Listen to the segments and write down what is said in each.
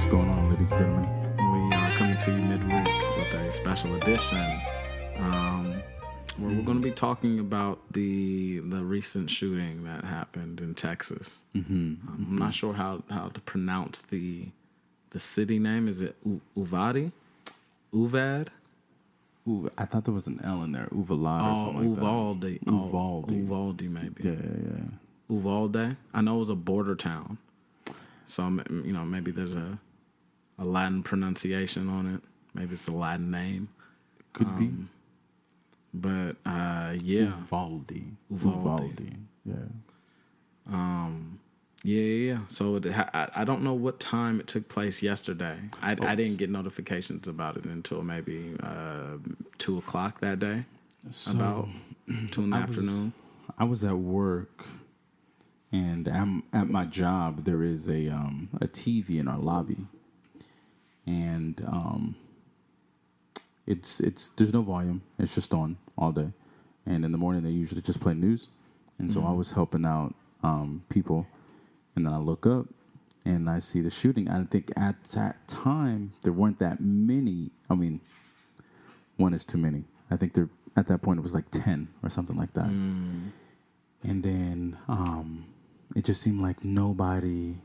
going on, ladies and gentlemen? We are coming to you midweek with a special edition where we're going to be talking about the recent shooting that happened in Texas. I'm not sure how to pronounce the city name. Is it Uvalde? Uvad? I thought there was an L in there. Uvalde or something Uvalde. like that. Uvalde. Uvalde, maybe. Yeah. Uvalde. I know it was a border town. So, maybe there's a Latin pronunciation on it. Maybe it's a Latin name. Could be. But, yeah. Uvalde. Yeah. So I don't know what time it took place yesterday. I didn't get notifications about it until maybe 2 o'clock that day. So, about 2 in the afternoon. I was at work, and at my job there is a TV in our lobby, and it's there's no volume. It's just on all day, and in the morning they usually just play news, and so I was helping out people. And then I look up and I see the shooting. I think at that time there weren't that many. I mean, one is too many. I think at that point it was like 10 or something like that. And then it just seemed like nobody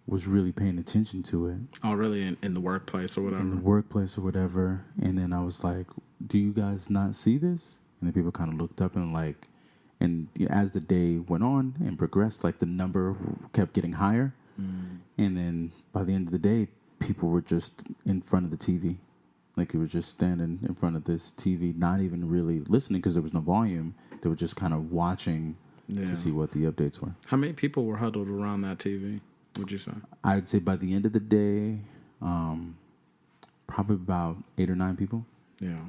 was really paying attention to it. Oh, really? In the workplace or whatever? In the workplace or whatever. And then I was like, do you guys not see this? And then people kind of looked up and like, and as the day went on and progressed, like the number kept getting higher. And then by the end of the day, people were just in front of the TV. Like they were just standing in front of this TV, not even really listening because there was no volume. They were just kind of watching to see what the updates were. How many people were huddled around that TV, would you say? I'd say by the end of the day, probably about 8 or 9 people. Yeah.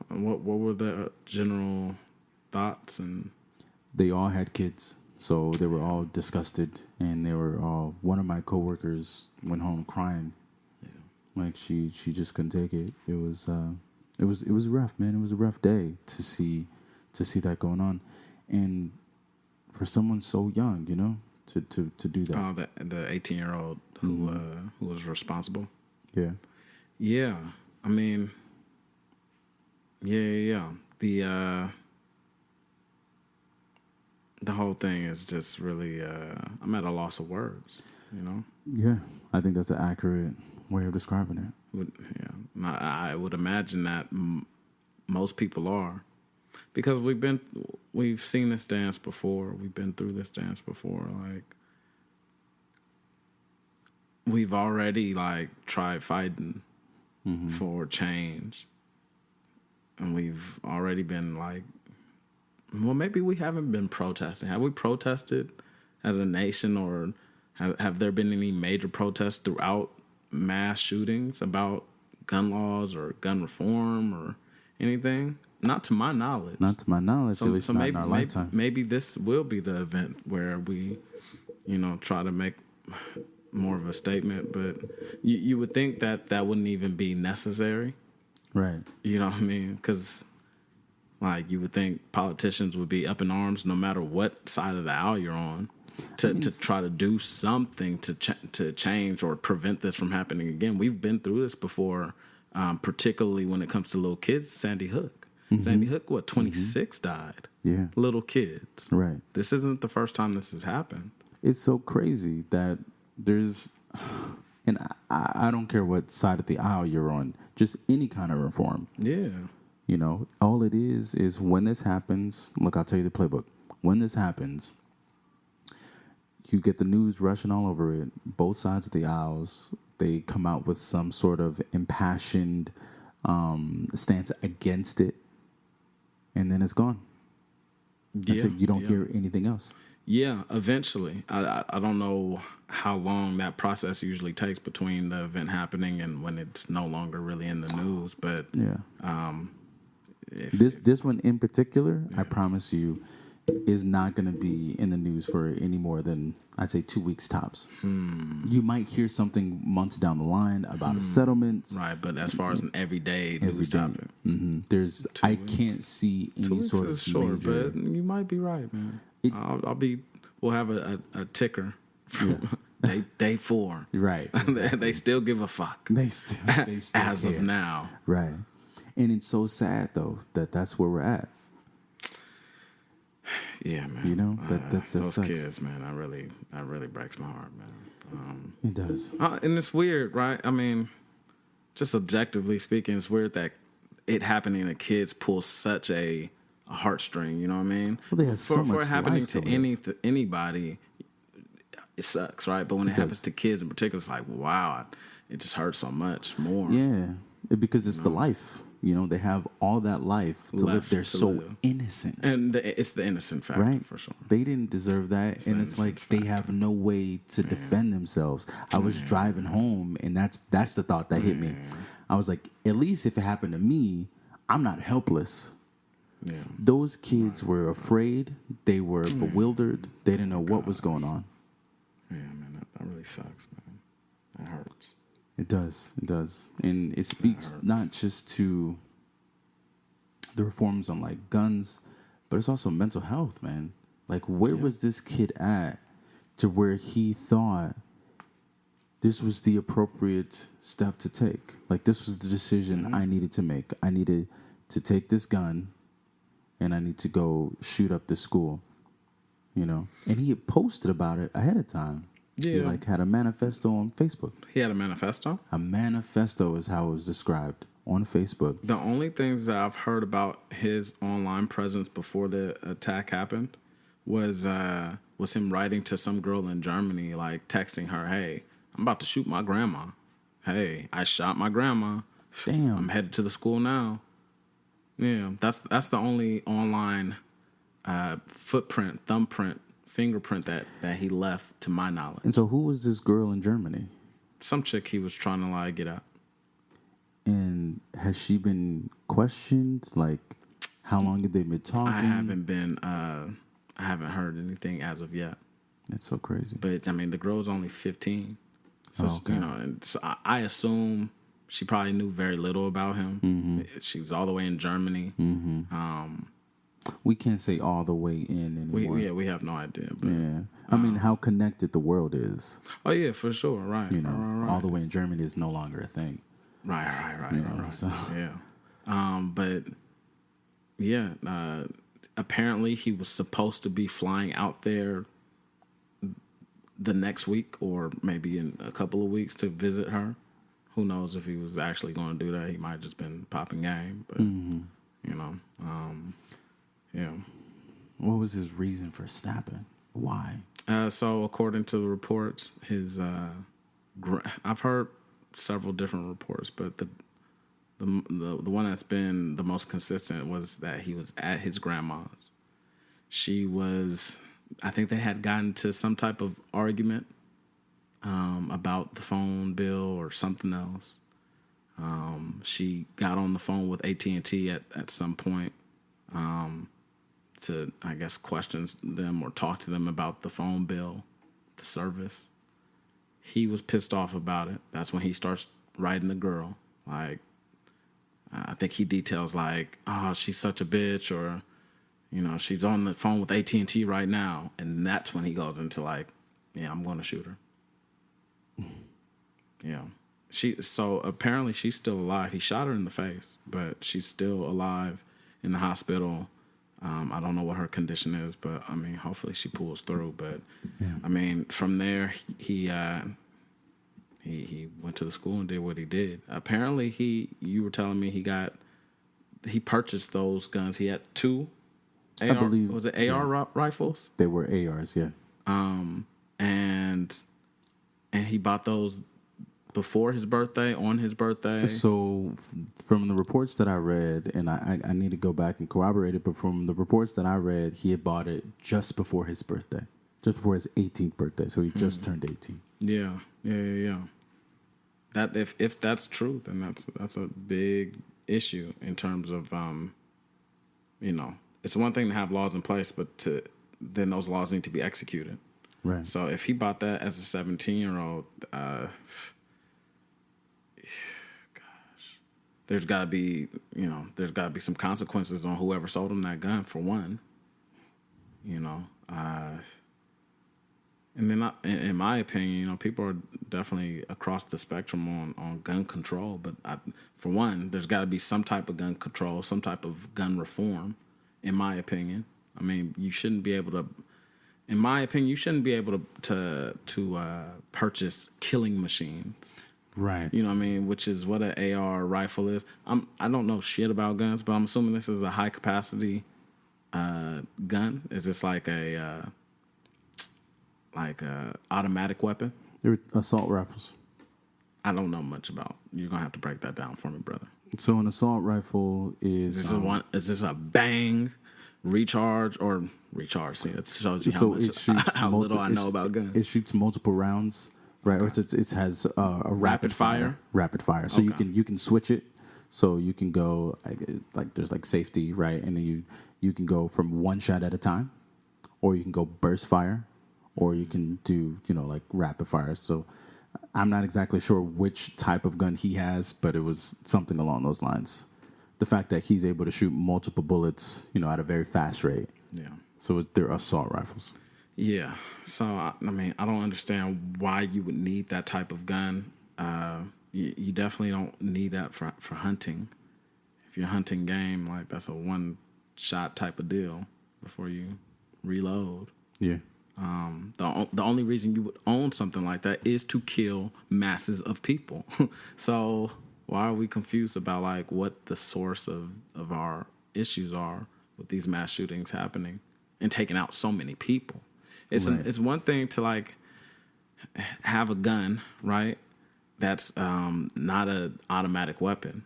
What were the general thoughts? And they all had kids, so they were all disgusted, and they were all. One of my coworkers went home crying, like she just couldn't take it. It was rough, man. It was a rough day to see that going on, and for someone so young, to do that. Oh, the 18-year-old who was responsible. Yeah. I mean. Yeah. The whole thing is just really, I'm at a loss of words, Yeah, I think that's an accurate way of describing it. I would imagine that most people are, because we've seen this dance before. We've been through this dance before. Like, we've already tried fighting for change. And we've already been maybe we haven't been protesting. Have we protested as a nation, or have there been any major protests throughout mass shootings about gun laws or gun reform or anything? Not to my knowledge. At least not in our lifetime. Maybe this will be the event where we, try to make more of a statement. But you would think that wouldn't even be necessary. Right. You know what I mean? Because, you would think politicians would be up in arms no matter what side of the aisle you're on to try to do something to change or prevent this from happening again. We've been through this before, particularly when it comes to little kids. Sandy Hook. Sandy Hook, 26 died? Yeah. Little kids. Right. This isn't the first time this has happened. It's so crazy that there's... And I don't care what side of the aisle you're on, just any kind of reform. Yeah. All it is when this happens, look, I'll tell you the playbook. When this happens, you get the news rushing all over it. Both sides of the aisles, they come out with some sort of impassioned stance against it, and then it's gone. Yeah. You don't hear anything else. Yeah, eventually. I don't know how long that process usually takes between the event happening and when it's no longer really in the news. But this one in particular, I promise you, is not going to be in the news for any more than, I'd say, 2 weeks tops. You might hear something months down the line about a settlement. Right, but as far as an everyday news topic. There's, I can't see any sort of short, major... but you might be right, man. We'll have a ticker. day 4. Right. Exactly. They still give a fuck. They still as care. of now. Right. And it's so sad though that's where we're at. Yeah, man. You know, that those sucks. kids, man. That really breaks my heart, man. It does. And it's weird, right? I mean, just objectively speaking, it's weird that it happening to kids pulls such a heartstring. You know what I mean? Well, they have so much for it happening life to anybody, it sucks, right? But when it happens to kids in particular, it's like, wow, it just hurts so much more. Yeah, because it's the life. You know, they have all that life to live. They're so innocent. And it's the innocent factor, right? For sure. They didn't deserve that. And it's like they have no way to defend themselves. I was driving home, and that's the thought that hit me. I was like, at least if it happened to me, I'm not helpless. Yeah. Those kids were afraid. They were bewildered. They didn't know what was going on. Yeah, man, that really sucks, man. That hurts. It does. It does. And it speaks not just to the reforms on like guns, but it's also mental health, man. Like, where was this kid at to where he thought this was the appropriate step to take? Like, this was the decision I needed to make. I needed to take this gun and I need to go shoot up this school, you know? And he had posted about it ahead of time. Yeah. He like had a manifesto on Facebook. He had a manifesto? A manifesto is how it was described on Facebook. The only things that I've heard about his online presence before the attack happened was him writing to some girl in Germany, like texting her, "Hey, I'm about to shoot my grandma. Hey, I shot my grandma. Damn. I'm headed to the school now." Yeah, that's the only online footprint, thumbprint, fingerprint that he left, to my knowledge. And so who was this girl in Germany? Some chick he was trying to like get at. And has she been questioned? Like, how long have they been talking? I haven't heard anything as of yet. That's so crazy. But I mean, the girl's only 15, so okay. you know, and so I assume she probably knew very little about him. Mm-hmm. She's all the way in Germany. Mm-hmm. We can't say all the way in anymore. We have no idea. But, yeah, I mean, how connected the world is. Oh yeah, for sure, right. You know, right. all the way in Germany is no longer a thing. Right. You know, right. So. Yeah, but yeah, apparently he was supposed to be flying out there the next week or maybe in a couple of weeks to visit her. Who knows if he was actually going to do that? He might have just been popping game, but you know. Yeah. What was his reason for snapping? Why? So according to the reports, his I've heard several different reports, but the one that's been the most consistent was that he was at his grandma's. She was, I think they had gotten to some type of argument about the phone bill or something else. She got on the phone with AT&T at some point. To, I guess, question them or talk to them about the phone bill, the service. He was pissed off about it. That's when he starts writing the girl. Like, I think he details like, "Oh, she's such a bitch," or, you know, "She's on the phone with AT&T right now." And that's when he goes into like, "Yeah, I'm going to shoot her." Yeah. So apparently she's still alive. He shot her in the face, but she's still alive in the hospital. I don't know what her condition is, but I mean, hopefully she pulls through. But I mean, from there, he went to the school and did what he did. Apparently, you were telling me he purchased those guns. He had 2 AR, I believe, was it AR rifles? They were ARs, yeah. And he bought those before his birthday, on his birthday. So from the reports that I read, and I need to go back and corroborate it, but from the reports that I read, he had bought it just before his birthday, just before his 18th birthday. So he just turned 18. Yeah. That if that's true, then that's a big issue in terms of you know, it's one thing to have laws in place, but then those laws need to be executed. Right. So if he bought that as a 17-year-old, there's got to be some consequences on whoever sold him that gun, for one. You know, And then, in my opinion, you know, people are definitely across the spectrum on gun control. But for one, there's got to be some type of gun control, some type of gun reform, in my opinion. I mean, you shouldn't be able to, in my opinion, you shouldn't be able to purchase killing machines. Right. You know what I mean? Which is what an AR rifle is. I don't know shit about guns, but I'm assuming this is a high capacity gun. Is this like a automatic weapon? They're assault rifles. I don't know much about. You're gonna have to break that down for me, brother. So an assault rifle is Is this a bang, recharge or recharge? See, that shows you how much how little I know about guns. It shoots multiple rounds, right? Okay. Or it has a rapid fire. Rapid fire. So Okay. you can switch it. So you can go like there's like safety, right? And then you can go from one shot at a time, or you can go burst fire, or you can do like rapid fire. So I'm not exactly sure which type of gun he has, but it was something along those lines. The fact that he's able to shoot multiple bullets, at a very fast rate. Yeah. So they're assault rifles. Yeah. So I mean, I don't understand why you would need that type of gun. You definitely don't need that for hunting. If you're hunting game, like that's a one shot type of deal before you reload. Yeah. The only reason you would own something like that is to kill masses of people. So why are we confused about like what the source of our issues are with these mass shootings happening and taking out so many people? It's one thing to like have a gun, right? That's not an automatic weapon,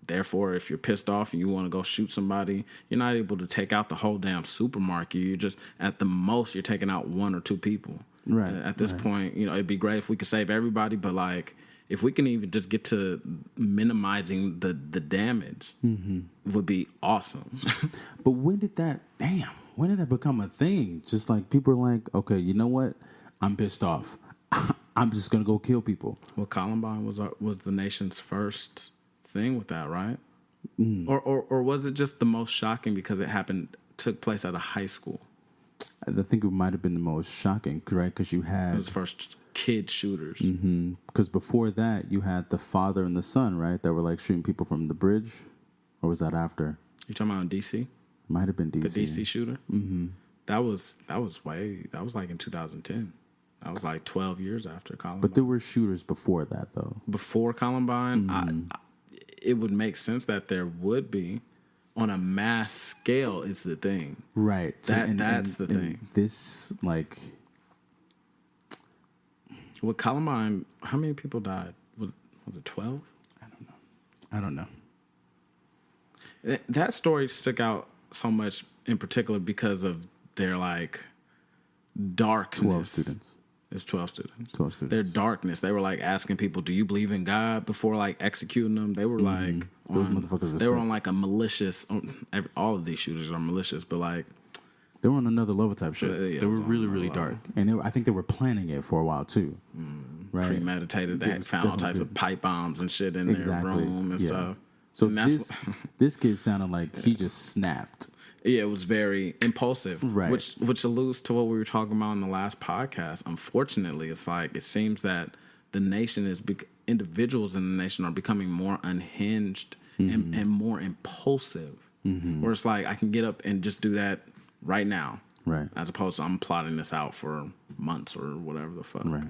Therefore, if you're pissed off and you want to go shoot somebody, you're not able to take out the whole damn supermarket. You're just, at the most, you're taking out one or two people. Right. At this point, it'd be great if we could save everybody, but like, if we can even just get to minimizing the damage, it would be awesome. But when did that become a thing? Just like people are like, okay, you know what? I'm pissed off. I'm just going to go kill people. Well, Columbine was the nation's first thing with that, right? Or was it just the most shocking because it took place at a high school? I think it might have been the most shocking, right? Because you had... It was the first kid shooters. Because before that, you had the father and the son, right? That were like shooting people from the bridge. Or was that after? You talking about in D.C.? Might have been D.C. The D.C. shooter? Mm-hmm. That was like in 2010. That was like 12 years after Columbine. But there were shooters before that, though. Before Columbine, it would make sense that there would be. On a mass scale is the thing. Right. That's the thing. This, like... With Columbine, how many people died? Was it 12? I don't know. That story stuck out so much in particular because of their, like, darkness. 12 students. It's 12 students. 12 students. Their darkness. They were like asking people, "Do you believe in God?" before like executing them. They were like, those motherfuckers. They were on like a malicious. All of these shooters are malicious, but like they were on another level type shit. Yeah, they were really, really dark, and I think they were planning it for a while too. Right, premeditated. They had found all types of pipe bombs and shit in their room and stuff. So this kid sounded like he just snapped. Yeah, it was very impulsive, right? Which alludes to what we were talking about in the last podcast. Unfortunately, it's like it seems that the nation individuals in the nation are becoming more unhinged and more impulsive. Where it's like I can get up and just do that right now, right? As opposed to I'm plotting this out for months or whatever the fuck. Right.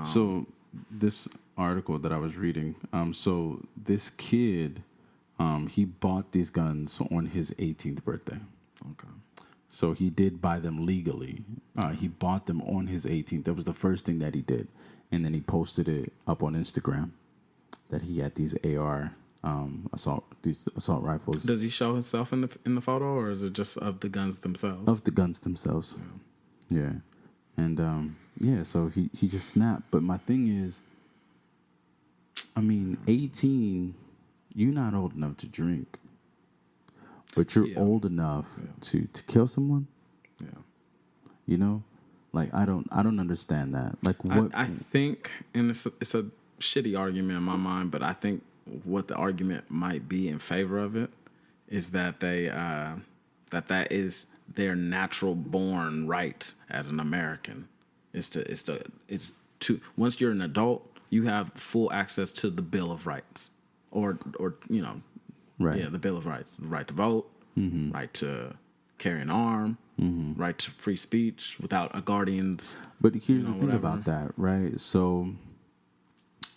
So this article that I was reading, so this kid. He bought these guns on his 18th birthday. Okay. So he did buy them legally. He bought them on his 18th. That was the first thing that he did. And then he posted it up on Instagram that he had these AR assault rifles. Does he show himself in the photo, or is it just of the guns themselves? Of the guns themselves. Yeah. And so he just snapped. But my thing is, 18, you're not old enough to drink, but you're old enough to kill someone. Yeah. Like I don't understand that. Like what I think, and it's a shitty argument in my mind, but I think what the argument might be in favor of it is that that is their natural born right as an American. It's to once you're an adult, you have full access to the Bill of Rights, or Right. yeah, the Bill of Rights, the right to vote, right to carry an arm, right to free speech without a guardian's. But here's the thing whatever. about that, right? So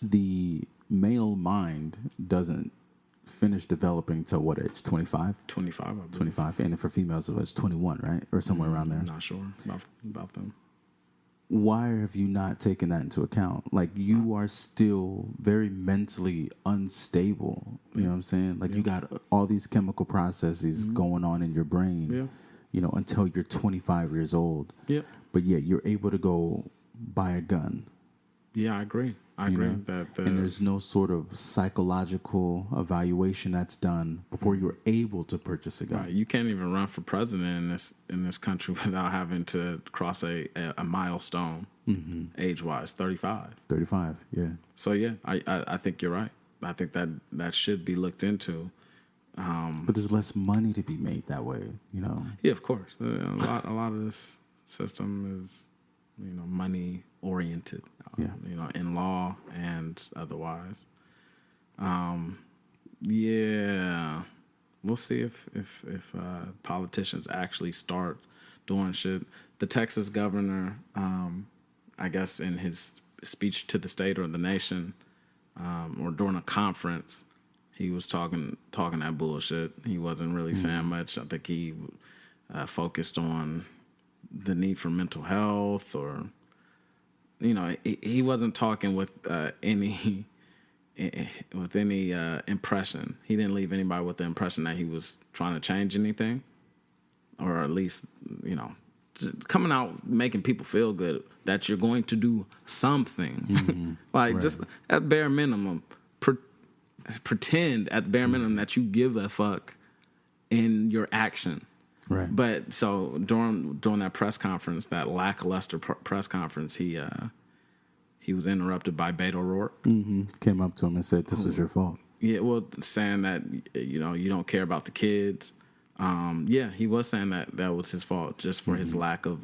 the male mind doesn't finish developing till what age? 25? 25, I believe. 25. And for females, it's 21, right? Or somewhere around there. I'm not sure about them. Why have you not taken that into account? Like, you are still very mentally unstable. You know what I'm saying? Like, you got all these chemical processes going on in your brain, until you're 25 years old. Yeah. But yeah, you're able to go buy a gun. Yeah, I agree. I agree that and there's no sort of psychological evaluation that's done before you're able to purchase a gun. Right. You can't even run for president in this country without having to cross a milestone age wise, 35. 35, yeah. So yeah, I think you're right. I think that should be looked into. But there's less money to be made that way, Yeah, of course. A lot of this system is money oriented. In law and otherwise. Yeah, we'll see if politicians actually start doing shit. The Texas governor, I guess, in his speech to the state or the nation, or during a conference, he was talking that bullshit. He wasn't really saying much. I think he focused on the need for mental health, or he wasn't talking with any impression. He didn't leave anybody with the impression that he was trying to change anything, or at least just coming out making people feel good that you're going to do something. Just at bare minimum, pretend at the bare minimum that you give a fuck in your action. Right. But so during that press conference, that lackluster press conference, he was interrupted by Beto O'Rourke. Came up to him and said, "This was your fault." Yeah, well, saying that you don't care about the kids. Yeah, he was saying that was his fault, just for his lack of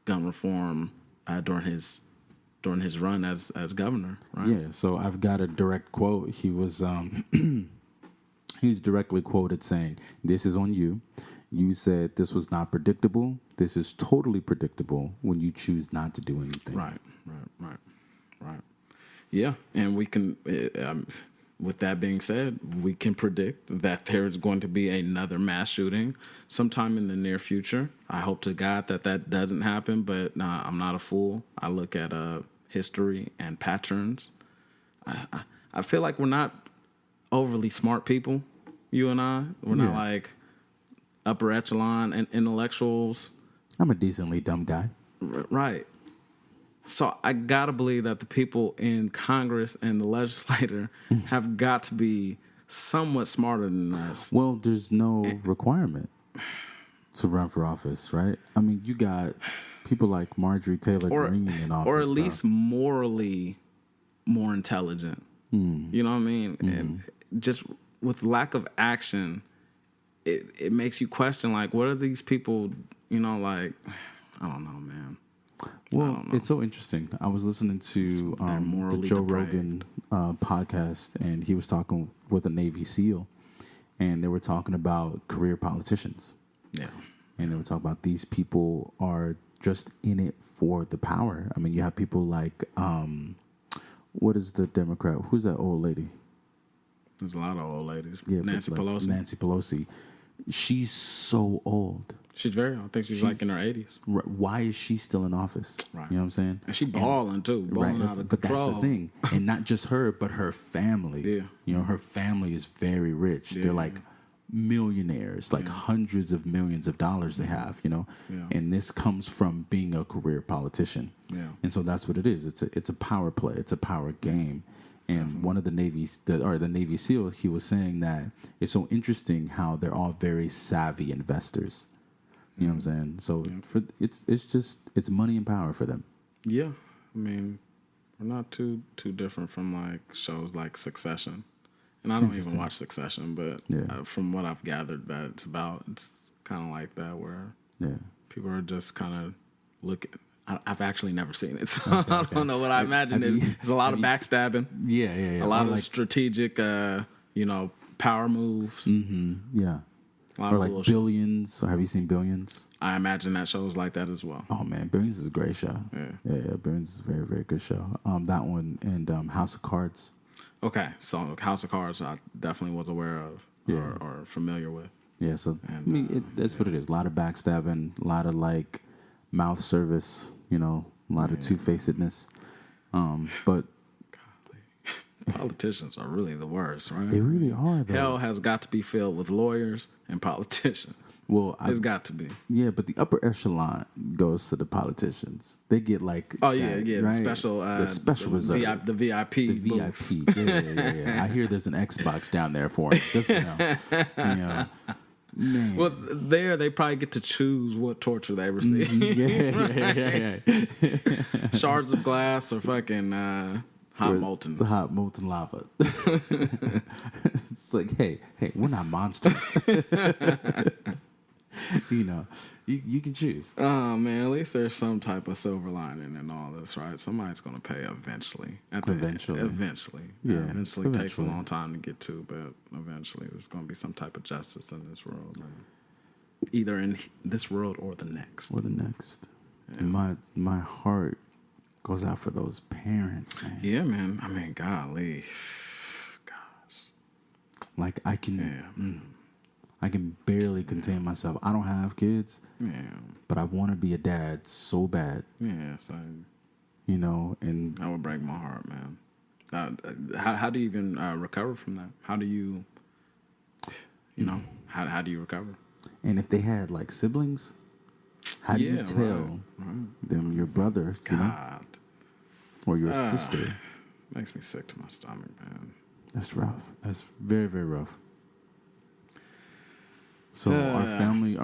gun reform during his run as governor. Right? Yeah. So I've got a direct quote. He was he's directly quoted saying, "This is on you. You said this was not predictable. This is totally predictable when you choose not to do anything." Right. Yeah, and we can, with that being said, we can predict that there's going to be another mass shooting sometime in the near future. I hope to God that doesn't happen, but I'm not a fool. I look at history and patterns. I feel like we're not overly smart people, you and I. We're not like upper echelon and intellectuals. I'm a decently dumb guy. Right. So I gotta believe that the people in Congress and the legislature have got to be somewhat smarter than us. Well, there's no requirement to run for office, right? I mean, you got people like Marjorie Taylor Greene in office, or at least morally more intelligent. You know what I mean? And just with lack of action, it makes you question, like, what are these people? Like, I don't know, man. Well, it's so interesting. I was listening to the Joe Rogan podcast, and he was talking with a Navy SEAL, and they were talking about career politicians. Yeah. And they were talking about these people are just in it for the power. I mean, you have people like, what is the Democrat? Who's that old lady? There's a lot of old ladies. Yeah, Nancy Pelosi. Nancy Pelosi. She's so old. She's I think she's like in her 80s. Why is she still in office? Right. You know what I'm saying? And she balling too. Balling out of but control. That's the thing. And not just her, but her family. Yeah. Her family is very rich. Yeah. They're like millionaires, like hundreds of millions of dollars they have, Yeah. And this comes from being a career politician. Yeah. And so that's what it is. It's a power play. It's a power game. And one of the Navy SEAL, he was saying that it's so interesting how they're all very savvy investors. You know what I'm saying? So it's money and power for them. Yeah, I mean, we're not too different from like shows like Succession, and I don't even watch Succession, but from what I've gathered, that it's kind of like that, where Yeah. People are just kind of looking. I've actually never seen it, so I don't know what I imagine. There's a lot of backstabbing. Yeah. A lot of strategic, power moves. Yeah. A lot Or of like bullshit. Billions. Or have you seen Billions? I imagine that shows like that as well. Oh man, Billions is a great show. Yeah. Billions is a very, very good show. That one and House of Cards. Okay, so House of Cards, I definitely was aware of or familiar with. Yeah, so that's what it is. A lot of backstabbing, a lot of like mouth service, a lot of two-facedness. But politicians are really the worst, right? they really are, though. Hell has got to be filled with lawyers and politicians. Well, it's got to be. Yeah, but the upper echelon goes to the politicians. They get like right? the special reserve, the VIP, the VIP. Yeah. I hear there's an Xbox down there for them. Just Man. Well, they probably get to choose what torture they receive. Yeah. Shards of glass or fucking hot molten lava. It's like, hey, we're not monsters. You can choose. Oh man, at least there's some type of silver lining in all this, right? Somebody's gonna pay eventually. Eventually. Yeah. Eventually takes a long time to get to, but eventually there's gonna be some type of justice in this world, man. Either in this world or the next. Yeah. And my heart goes out for those parents, man. Yeah, man. I mean, golly, gosh. Like I can barely contain myself. I don't have kids. Yeah. But I want to be a dad so bad. Yeah, same. And that would break my heart, man. How do you even recover from that? How do you, how do you recover? And if they had like siblings, how do you tell them your brother, or your sister? Makes me sick to my stomach, man. That's rough. That's very, very rough. So our family,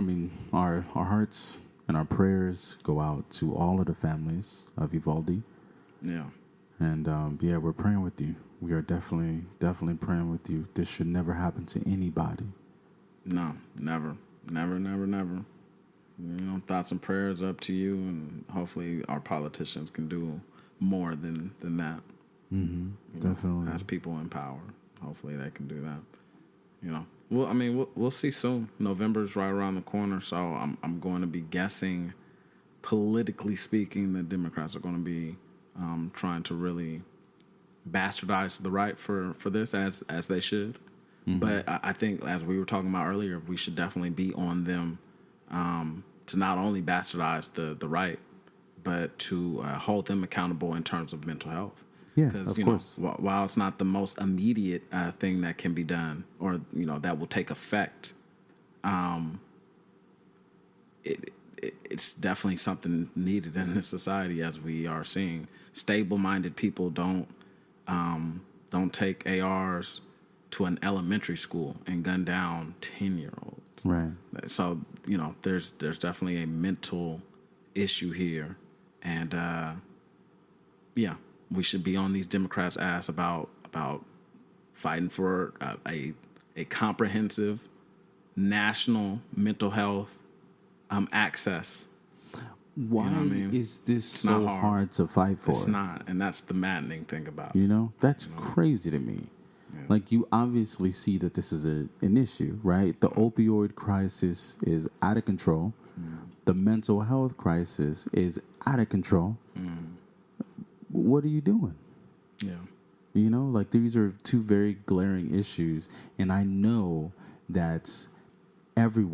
our hearts and our prayers go out to all of the families of Uvalde. Yeah. And we're praying with you. We are definitely praying with you. This should never happen to anybody. No, never. Thoughts and prayers up to you, and hopefully our politicians can do more than that. Mm-hmm. Definitely. As people in power, hopefully they can do that. Well, we'll see soon. November's right around the corner, so I'm going to be guessing, politically speaking, the Democrats are going to be trying to really bastardize the right for this, as they should. Mm-hmm. But I think, as we were talking about earlier, we should definitely be on them to not only bastardize the right, but to hold them accountable in terms of mental health. Yeah, of course. While it's not the most immediate thing that can be done, or that will take effect, it's definitely something needed in this society, as we are seeing. Stable-minded people don't take ARs to an elementary school and gun down 10-year-olds. Right. So there's definitely a mental issue here, and we should be on these Democrats' ass about fighting for a comprehensive national mental health access. Why is this so hard to fight for? It's not, and that's the maddening thing about it. That's crazy to me. Yeah. Like, you obviously see that this is an issue, right? The opioid crisis is out of control. Mm. The mental health crisis is out of control. Mm. What are you doing? Yeah. Like, these are two very glaring issues. And I know that every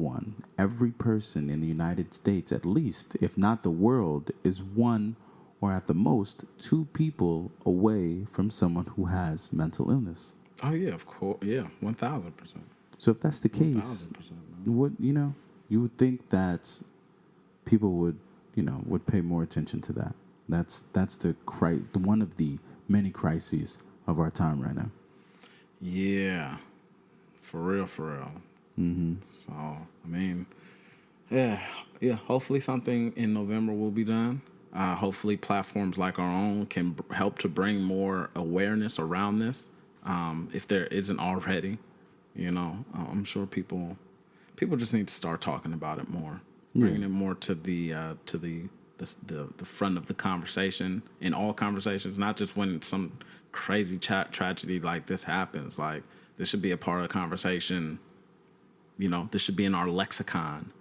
person in the United States, at least, if not the world, is one or at the most 2 people away from someone who has mental illness. Oh, yeah, of course. Yeah, 1,000%. So if that's the case, what, you would think that people would pay more attention to that. That's one of the many crises of our time right now. Yeah, for real. Mm-hmm. So, hopefully something in November will be done. Hopefully platforms like our own can help to bring more awareness around this. If there isn't already, I'm sure people just need to start talking about it more. bringing it more to the front of the conversation in all conversations, not just when some crazy tragedy like this happens. Like, this should be a part of the conversation. This should be in our lexicon,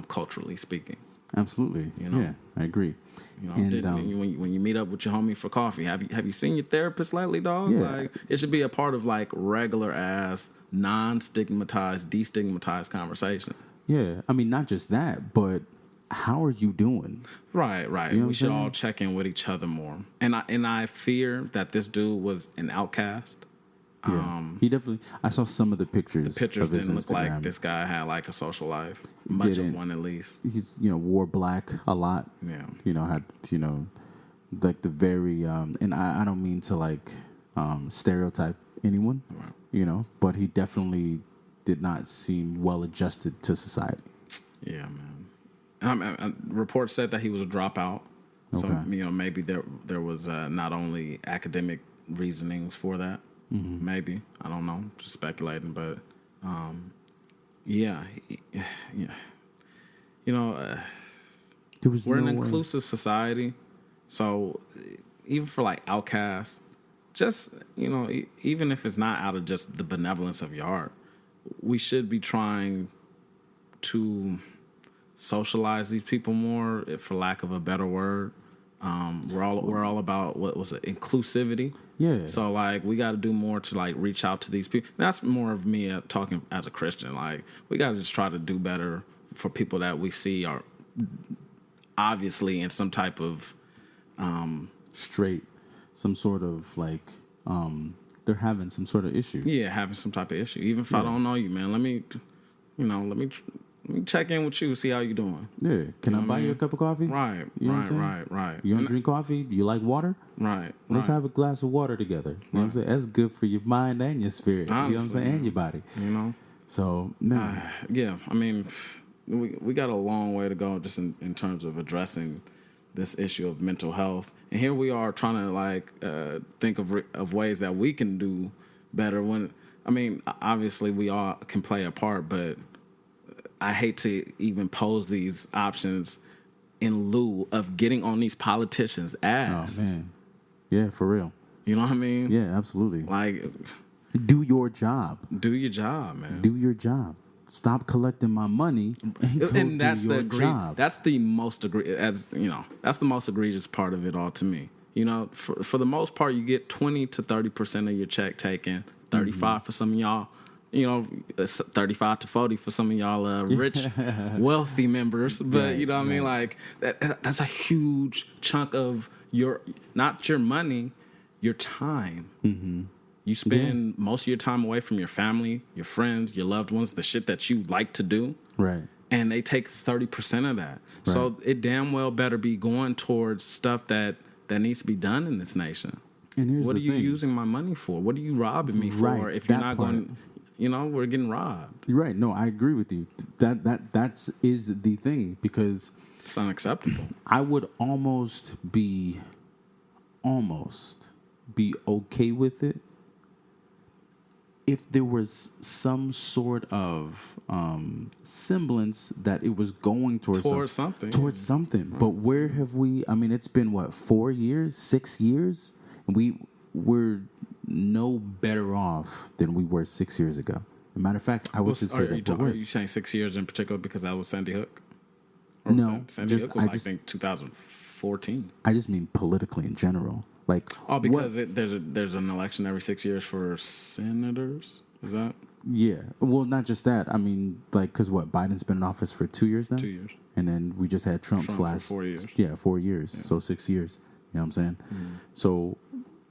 culturally speaking. Absolutely. Yeah, I agree. And when you meet up with your homie for coffee, have you seen your therapist lately, dog? Yeah. Like, it should be a part of like regular ass, non-stigmatized, destigmatized conversation. Yeah, I mean, not just that, but how are you doing? Right. We should all check in with each other more. And I fear that this dude was an outcast. Yeah. He definitely. I saw some of the pictures. The pictures of his didn't look Instagram. like this guy had like a social life, much of one at least. He's wore black a lot. Yeah. Had like the very and I don't mean to like stereotype anyone. Right. But he definitely did not seem well adjusted to society. Yeah, man. Reports said that he was a dropout. Okay. So maybe there was not only academic reasonings for that. Mm-hmm. Maybe, I don't know, just speculating, but yeah. We're an inclusive society, so even for like outcasts, just even if it's not out of just the benevolence of your heart, we should be trying to socialize these people more, for lack of a better word. We're all about, what was it, inclusivity. Yeah. So like, we got to do more to like reach out to these people. That's more of me talking as a Christian. Like, we got to just try to do better for people that we see are obviously in some type of some sort of like they're having some sort of issue. Yeah, having some type of issue. Even if I don't know you, man, let me check in with you, see how you doing. Yeah. Can I buy you a cup of coffee? Right. Right. You don't drink coffee? Do you like water? Right. Let's have a glass of water together. You know what I'm saying? That's good for your mind and your spirit. Honestly, you know what I'm saying? And your body. So, man. Yeah, I mean, we got a long way to go just in terms of addressing this issue of mental health. And here we are trying to like think of ways that we can do better. When, I mean, obviously we all can play a part, but I hate to even pose these options in lieu of getting on these politicians' ass. Oh, man. Yeah, for real. You know what I mean? Yeah, absolutely. Like, do your job. Do your job, man. Do your job. Stop collecting my money and that's do your job. That's the most that's the most egregious part of it all to me. For the most part, you get 20 to 30% of your check taken, 35 for some of y'all. 35 to 40 for some of y'all rich, wealthy members. But you know what I mean? Like, that's a huge chunk of not your money, your time. Mm-hmm. You spend most of your time away from your family, your friends, your loved ones, the shit that you like to do. Right. And they take 30% of that. Right. So it damn well better be going towards stuff that needs to be done in this nation. And here's what are you using my money for? What are you robbing me for if you're not going... we're getting robbed. Right. No, I agree with you. That is the thing, because it's unacceptable. I would almost be okay with it if there was some sort of semblance that it was going towards something. Right. But where have we? I mean, it's been 4 years, 6 years, and we're no better off than we were 6 years ago. As a matter of fact, I would say that. Are you saying 6 years in particular because that was Sandy Hook? No, Sandy Hook was I think 2014. I just mean politically in general. Like, because there's an election every 6 years for senators. Is that? Yeah. Well, not just that. I mean, like, because Biden's been in office for 2 years now. 2 years. And then we just had Trump's last 4 years. Yeah, 4 years. Yeah. So 6 years. You know what I'm saying? Mm. So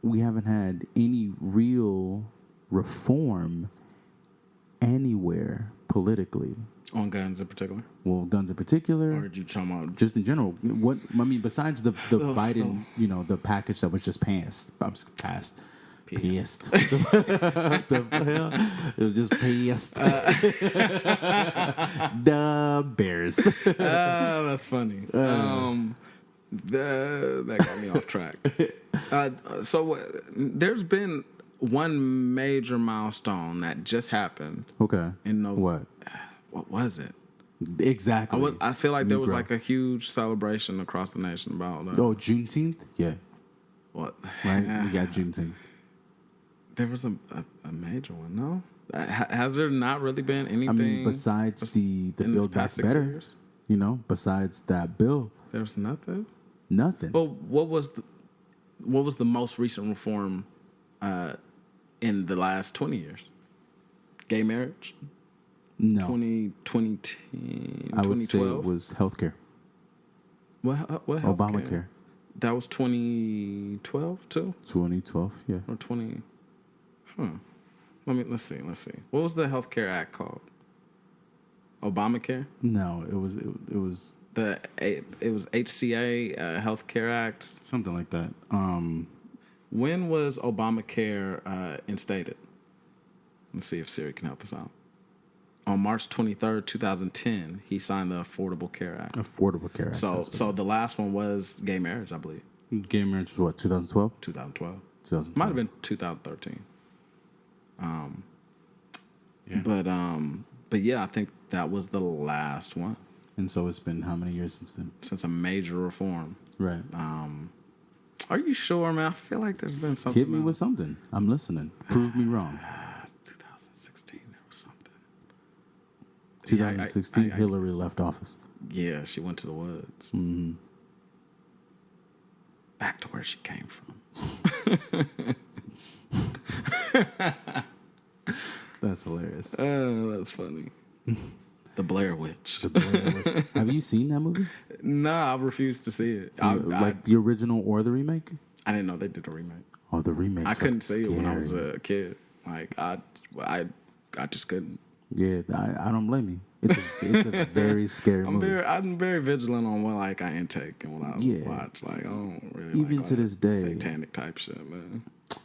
we haven't had any real reform anywhere politically. On guns in particular? Well, guns in particular. Or did you talk about... Just in general. Besides the Biden, the package that was just passed. Passed. The hell? It was just passed. The Bears. That's funny. That got me off track. So there's been one major milestone that just happened. Okay. What was it? Exactly. I feel like there was Negro. like a huge celebration across the nation about that. Oh, Juneteenth? Yeah. What? Right? We got Juneteenth. There was a major one, no? Has there not really been anything? I mean, besides the Build Back Better, years? Besides that bill, There's nothing. nothing. Well, what was the most recent reform in the last 20 years? Gay marriage? No. 2010, I would say 2012? it was healthcare. What healthcare? Obamacare. That was 2012 too? 2012, yeah. Or 20... Let's see. What was the Healthcare Act called? Obamacare? No, it was It was HCA Healthcare Act. something like that. When was Obamacare instated? Let's see if Siri can help us out. On March 23rd, 2010, he signed the Affordable Care Act. Affordable Care Act. So the last one was gay marriage, I believe. Gay marriage was what, 2012? 2012. 2012. Might have been 2013. Yeah. But yeah, I think that was the last one And so it's been how many years since then? since a major reform. Right. Are you sure, man? I feel like there's been something. Hit me with something. I'm listening. Prove me wrong. 2016, there was something. 2016, Hillary left office. Yeah, she went to the woods. Mm-hmm. Back to where she came from. That's hilarious. That's funny. The Blair Witch. Have you seen that movie? Nah, I refuse to see it. The original or the remake? I didn't know they did a remake. Oh, the remake. I couldn't see it when I was a kid. Like I just couldn't. Yeah, I don't blame you. It's a very scary movie. I'm very vigilant on what I intake and what I watch. Like I don't really even to this day satanic type shit, man.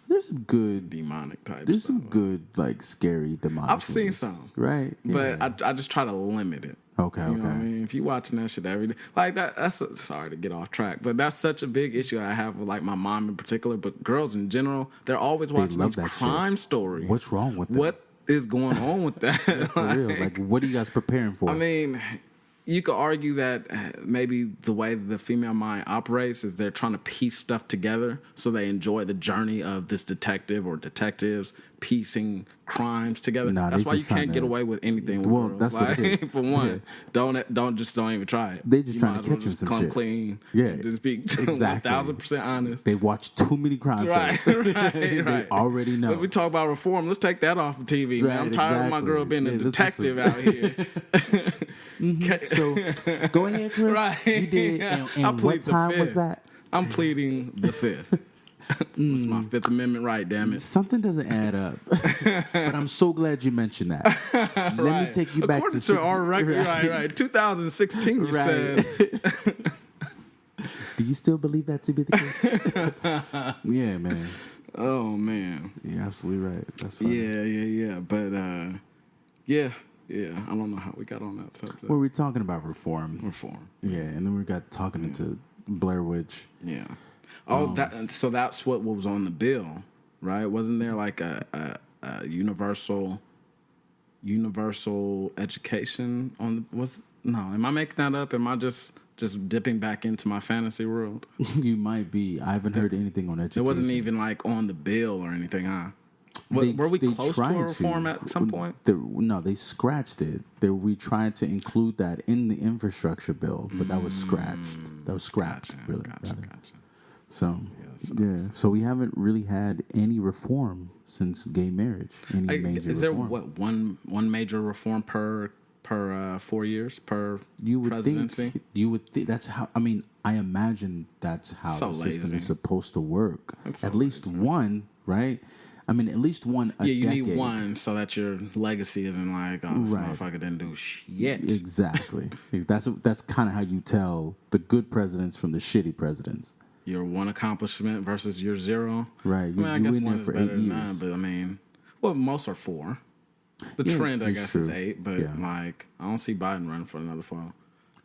There's some good demonic type. There's stuff, some good scary demonic. I've seen some, right? But yeah. I just try to limit it. Okay, you know what I mean? If you watching that shit every day, like that's sorry to get off track, but that's such a big issue I have with like my mom in particular, but girls in general. They're always watching these crime stories. What's wrong with that? What is going on with that? For real, like what are you guys preparing for? I mean, you could argue that maybe the way the female mind operates is they're trying to piece stuff together, so they enjoy the journey of this detective or detectives piecing crimes together. That's why you can't get away with anything with girls. That's what it is. For one, don't even try it. They just trying to catch you some come shit. Clean. Yeah, just be exactly 1,000% honest. They watch too many crime shows. Right. They already know. When we talk about reform, let's take that off of TV, man. I'm tired of my girl being a detective out here. So go ahead, Chris. Right. You did. And what time was that? I'm pleading the fifth. It's my Fifth Amendment right, damn it. Something doesn't add up. But I'm so glad you mentioned that. Let me take you back According to our record, right. 2016, you said. Do you still believe that to be the case? Yeah, man. Oh, man. You're absolutely right. That's funny. Yeah. But, yeah. I don't know how we got on that subject. Well, we're talking about reform. Yeah, and then we got talking into Blair Witch. Yeah. Oh, so that's what was on the bill, right? Wasn't there like a universal education on the, no, am I making that up? Am I just dipping back into my fantasy world? You might be. I haven't heard anything on education. It wasn't even like on the bill or anything, huh? Were we close to a reform at some point? No, they scratched it. We tried to include that in the infrastructure bill, but that was scratched. That was scrapped, really. Gotcha. So, so we haven't really had any reform since gay marriage. Any major is there reform. one major reform per 4 years per presidency? You would think that's how. I mean, I imagine that's how the system is supposed to work. At least one, right? I mean, at least one. You need one so that your legacy isn't like, oh, this motherfucker didn't do shit. Exactly. That's kind of how you tell the good presidents from the shitty presidents. Your one accomplishment versus your zero. Right. I mean, I guess one is better than none, but I mean, well, most are 4. The trend, I guess, is 8, but like, I don't see Biden running for another 4.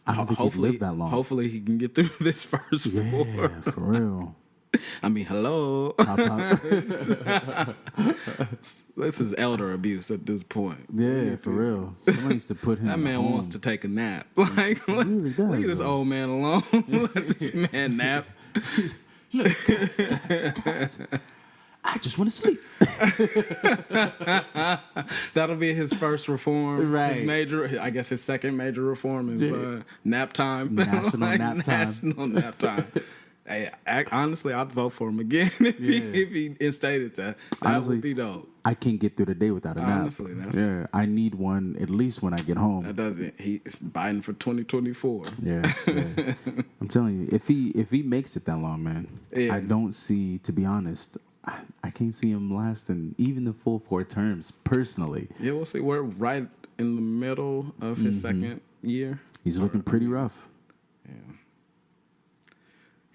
I don't think he'd live that long. Hopefully, he can get through this first 4. Yeah, for real. I mean, hello. Pop, pop. This is elder abuse at this point. Yeah, for real. Someone needs to put him That man home. wants to take a nap. Like, really does, leave this bro. old man alone. Let this man nap. Look, guys, I just want to sleep. That'll be his first reform. Right. His major, I guess his second major reform is nap time. National nap time. National nap time. Hey, honestly, I'd vote for him again if he instated that. That Honestly, would be dope. I can't get through the day without a nap. Honestly, that's- yeah, I need one at least when I get home. That doesn't. He's Biden for 2024. Yeah. I'm telling you, if he makes it that long, man, Yeah. I don't see. To be honest, I can't see him lasting even the full 4 terms. Personally, Yeah, we'll see. We're right in the middle of his second year. he's looking pretty rough. Yeah.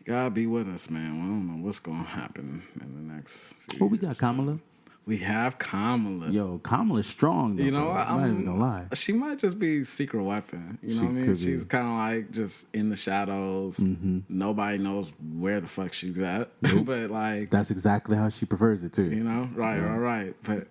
God be with us, man. I don't know what's going to happen in the next few Well, we years. got Kamala. We have Kamala. Yo, Kamala's strong. Though, You know bro. what? I'm not even gonna lie. She might just be secret weapon. You know what I mean? could be. She's kind of like just in the shadows. Nobody knows where the fuck she's at. But like, That's exactly how she prefers it too. you know, right. But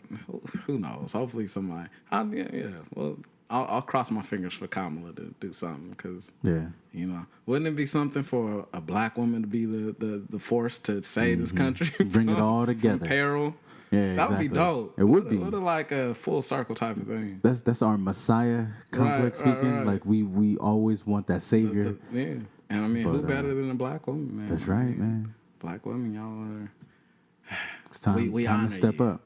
who knows? Hopefully somebody. Yeah. Well, I'll cross my fingers for Kamala to do something because. Yeah. You know, wouldn't it be something for a black woman to be the force to save this country? Bring it all together. From peril. Yeah, That would be exactly. dope. It would be. What a like a full circle type of thing. That's our Messiah complex Right, speaking. right. Like we always want that savior. Yeah, and I mean, who But, better than a black woman, man? That's right, man. Black women, y'all are. It's time, We time honor to step you. up.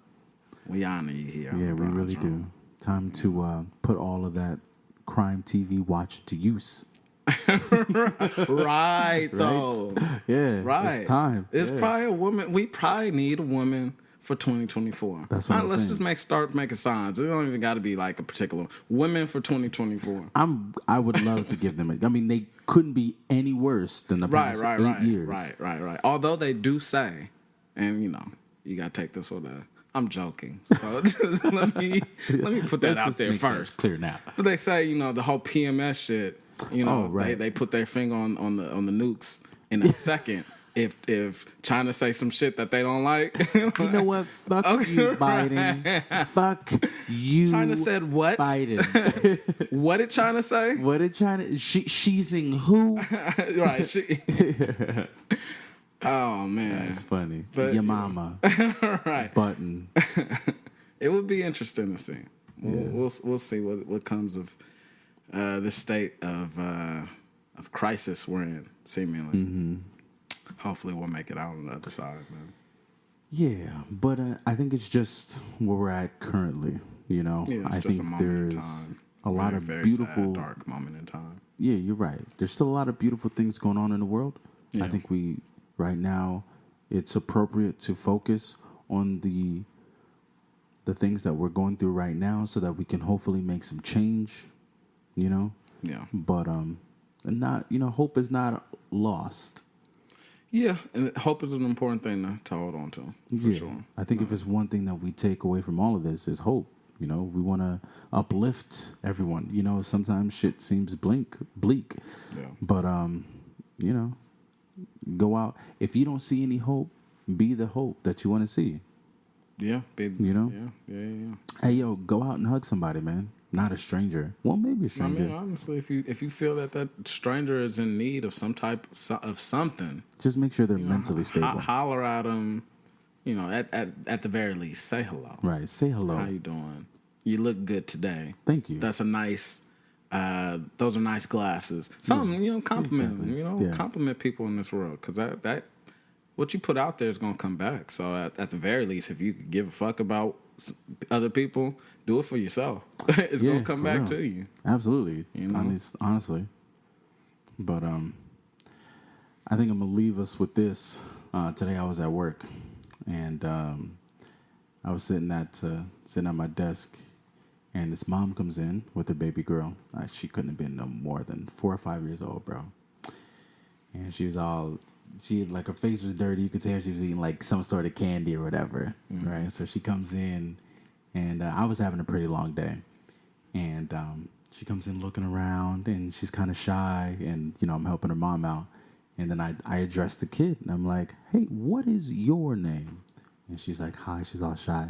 We honor you here. on Yeah, the we Bronze really Room. do. Time to put all of that crime TV watch to use. Right, though. Yeah, Right. It's time. It's Yeah. probably a woman. We probably need a woman for 2024. That's what I'm Let's saying. just start making signs. It don't even got to be like a particular women for 2024. I would love to give them a. I mean, they couldn't be any worse than the past 8 years. Right. Although they do say, and you know, you got to take this with a. I'm joking. So let me put that Let's out just there make that first. clear now. But they say, you know, the whole PMS shit. You know, Oh, right. they put their finger on the nukes in a second. If China say some shit that they don't like, You know what? Fuck you, Biden. Fuck you. China said what? Biden. What did China say? What did China? She's in who? Right. Oh man, That's funny. But- Your mama. right. Button. It would be interesting to see. We'll see what comes of this state of crisis we're in. Seemingly, Mm-hmm. hopefully we'll make it out on the other side, man. Yeah, but I think it's just where we're at currently. You know, Yeah, it's I just think a moment in there's time. a lot of very beautiful, sad, dark moment in time. Yeah, you're right. There's still a lot of beautiful things going on in the world. Yeah. I think right now, it's appropriate to focus on the things that we're going through right now, so that we can hopefully make some change. You know, Yeah. but not hope is not lost. Yeah, and hope is an important thing to hold on to, for sure. I think if it's one thing that we take away from all of this is hope. You know, we want to uplift everyone. You know, sometimes shit seems bleak. Yeah. But you know, go out. If you don't see any hope, be the hope that you want to see. Yeah. You know? Yeah. Hey, yo, go out and hug somebody, man. Not a stranger. Well, maybe a I stranger. mean, honestly, if you feel that stranger is in need of some type of something, Just make sure they're mentally stable. holler at them. You know, at the very least, say hello. Right. Say hello. How you doing? You look good today. Thank you. That's a nice. Those are nice glasses. Something, you know, compliment them. You know, Yeah. compliment people in this world, because that what you put out there is gonna come back. So at the very least, if you could give a fuck about other people, do it for yourself. It's gonna come for back real. to you. Absolutely. You know? Honestly. But I think I'm gonna leave us with this. Today I was at work, and I was sitting at my desk, and this mom comes in with her baby girl. She couldn't have been no more than 4 or 5 years old, bro. And she had like her face was dirty. You could tell she was eating like some sort of candy or whatever, right? So she comes in, and I was having a pretty long day, and she comes in looking around, and she's kind of shy, and you know I'm helping her mom out, And then I addressed the kid, and I'm like, hey, what is your name? And she's like, hi. She's all shy.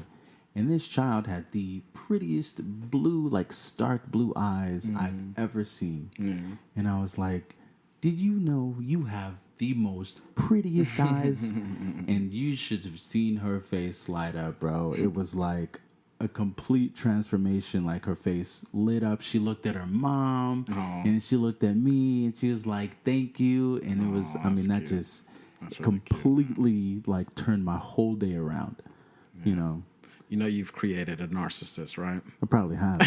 And this child had the prettiest blue, like stark blue eyes I've ever seen. And I was like, did you know you have the most prettiest eyes? And you should have seen her face light up, bro. It was like a complete transformation. Like her face lit up. She looked at her mom, and she looked at me, and she was like, thank you. And it was, I mean, that cute. Just that's really completely cute, like turned my whole day around, you know. You know you've created a narcissist, right? I probably have.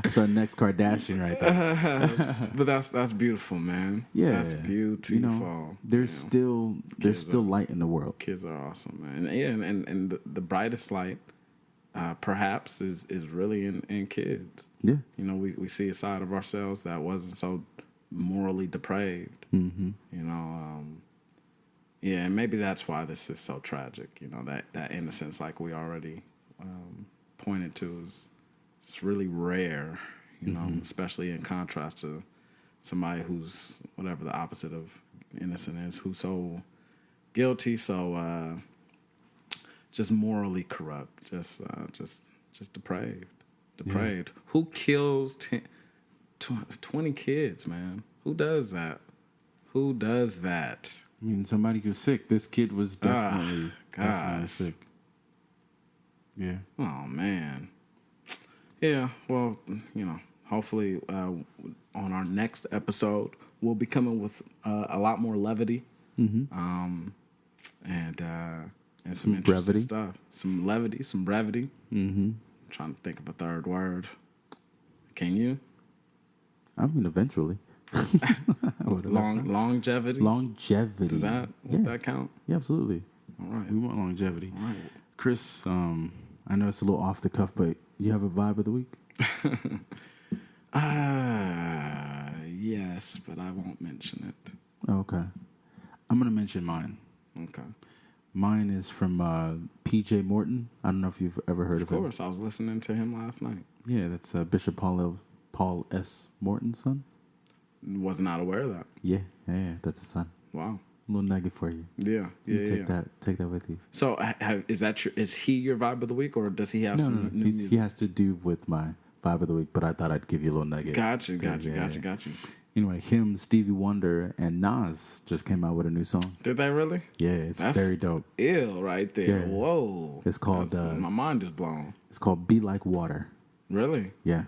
That's our next Kardashian right there. But that's beautiful, man. Yeah, that's beautiful. You know, there's still light in the world. Kids are awesome, man. And the brightest light, perhaps, is really in kids. Yeah. You know, we see a side of ourselves that wasn't so morally depraved. Mm-hmm. You know. Yeah, and maybe that's why this is so tragic. You know, that innocence, like we already pointed to, it's really rare. You know, especially in contrast to somebody who's whatever the opposite of innocent is, who's so guilty, so just morally corrupt, just depraved. Yeah. Who kills 20 kids, man? Who does that? I mean, somebody who's sick. This kid was definitely sick. Yeah. Oh, man. Yeah, well, you know, hopefully on our next episode, we'll be coming with a lot more levity. And some interesting brevity stuff. Some levity, some brevity. I'm trying to think of a third word. Can you? I mean, eventually. Longevity. Does that that count? Yeah, absolutely. All right, we want longevity. All right, Chris. I know it's a little off the cuff, but you have a vibe of the week? Yes, but I won't mention it. Okay, I'm gonna mention mine. Okay, mine is from P.J. Morton. I don't know if you've ever heard of him. Of course, I was listening to him last night. Yeah, that's Bishop Paul S. Morton's son. Was not aware of that. Yeah, that's his son. Wow. A little nugget for you. Yeah. Take that with you. So, is he your vibe of the week, or does he have some new music? He has to do with my vibe of the week, but I thought I'd give you a little nugget. Gotcha. Anyway, him, Stevie Wonder, and Nas just came out with a new song. Did they really? Yeah, that's very dope. Ill right there. Yeah. Whoa. It's called... my mind is blown. It's called Be Like Water. Really? Yeah.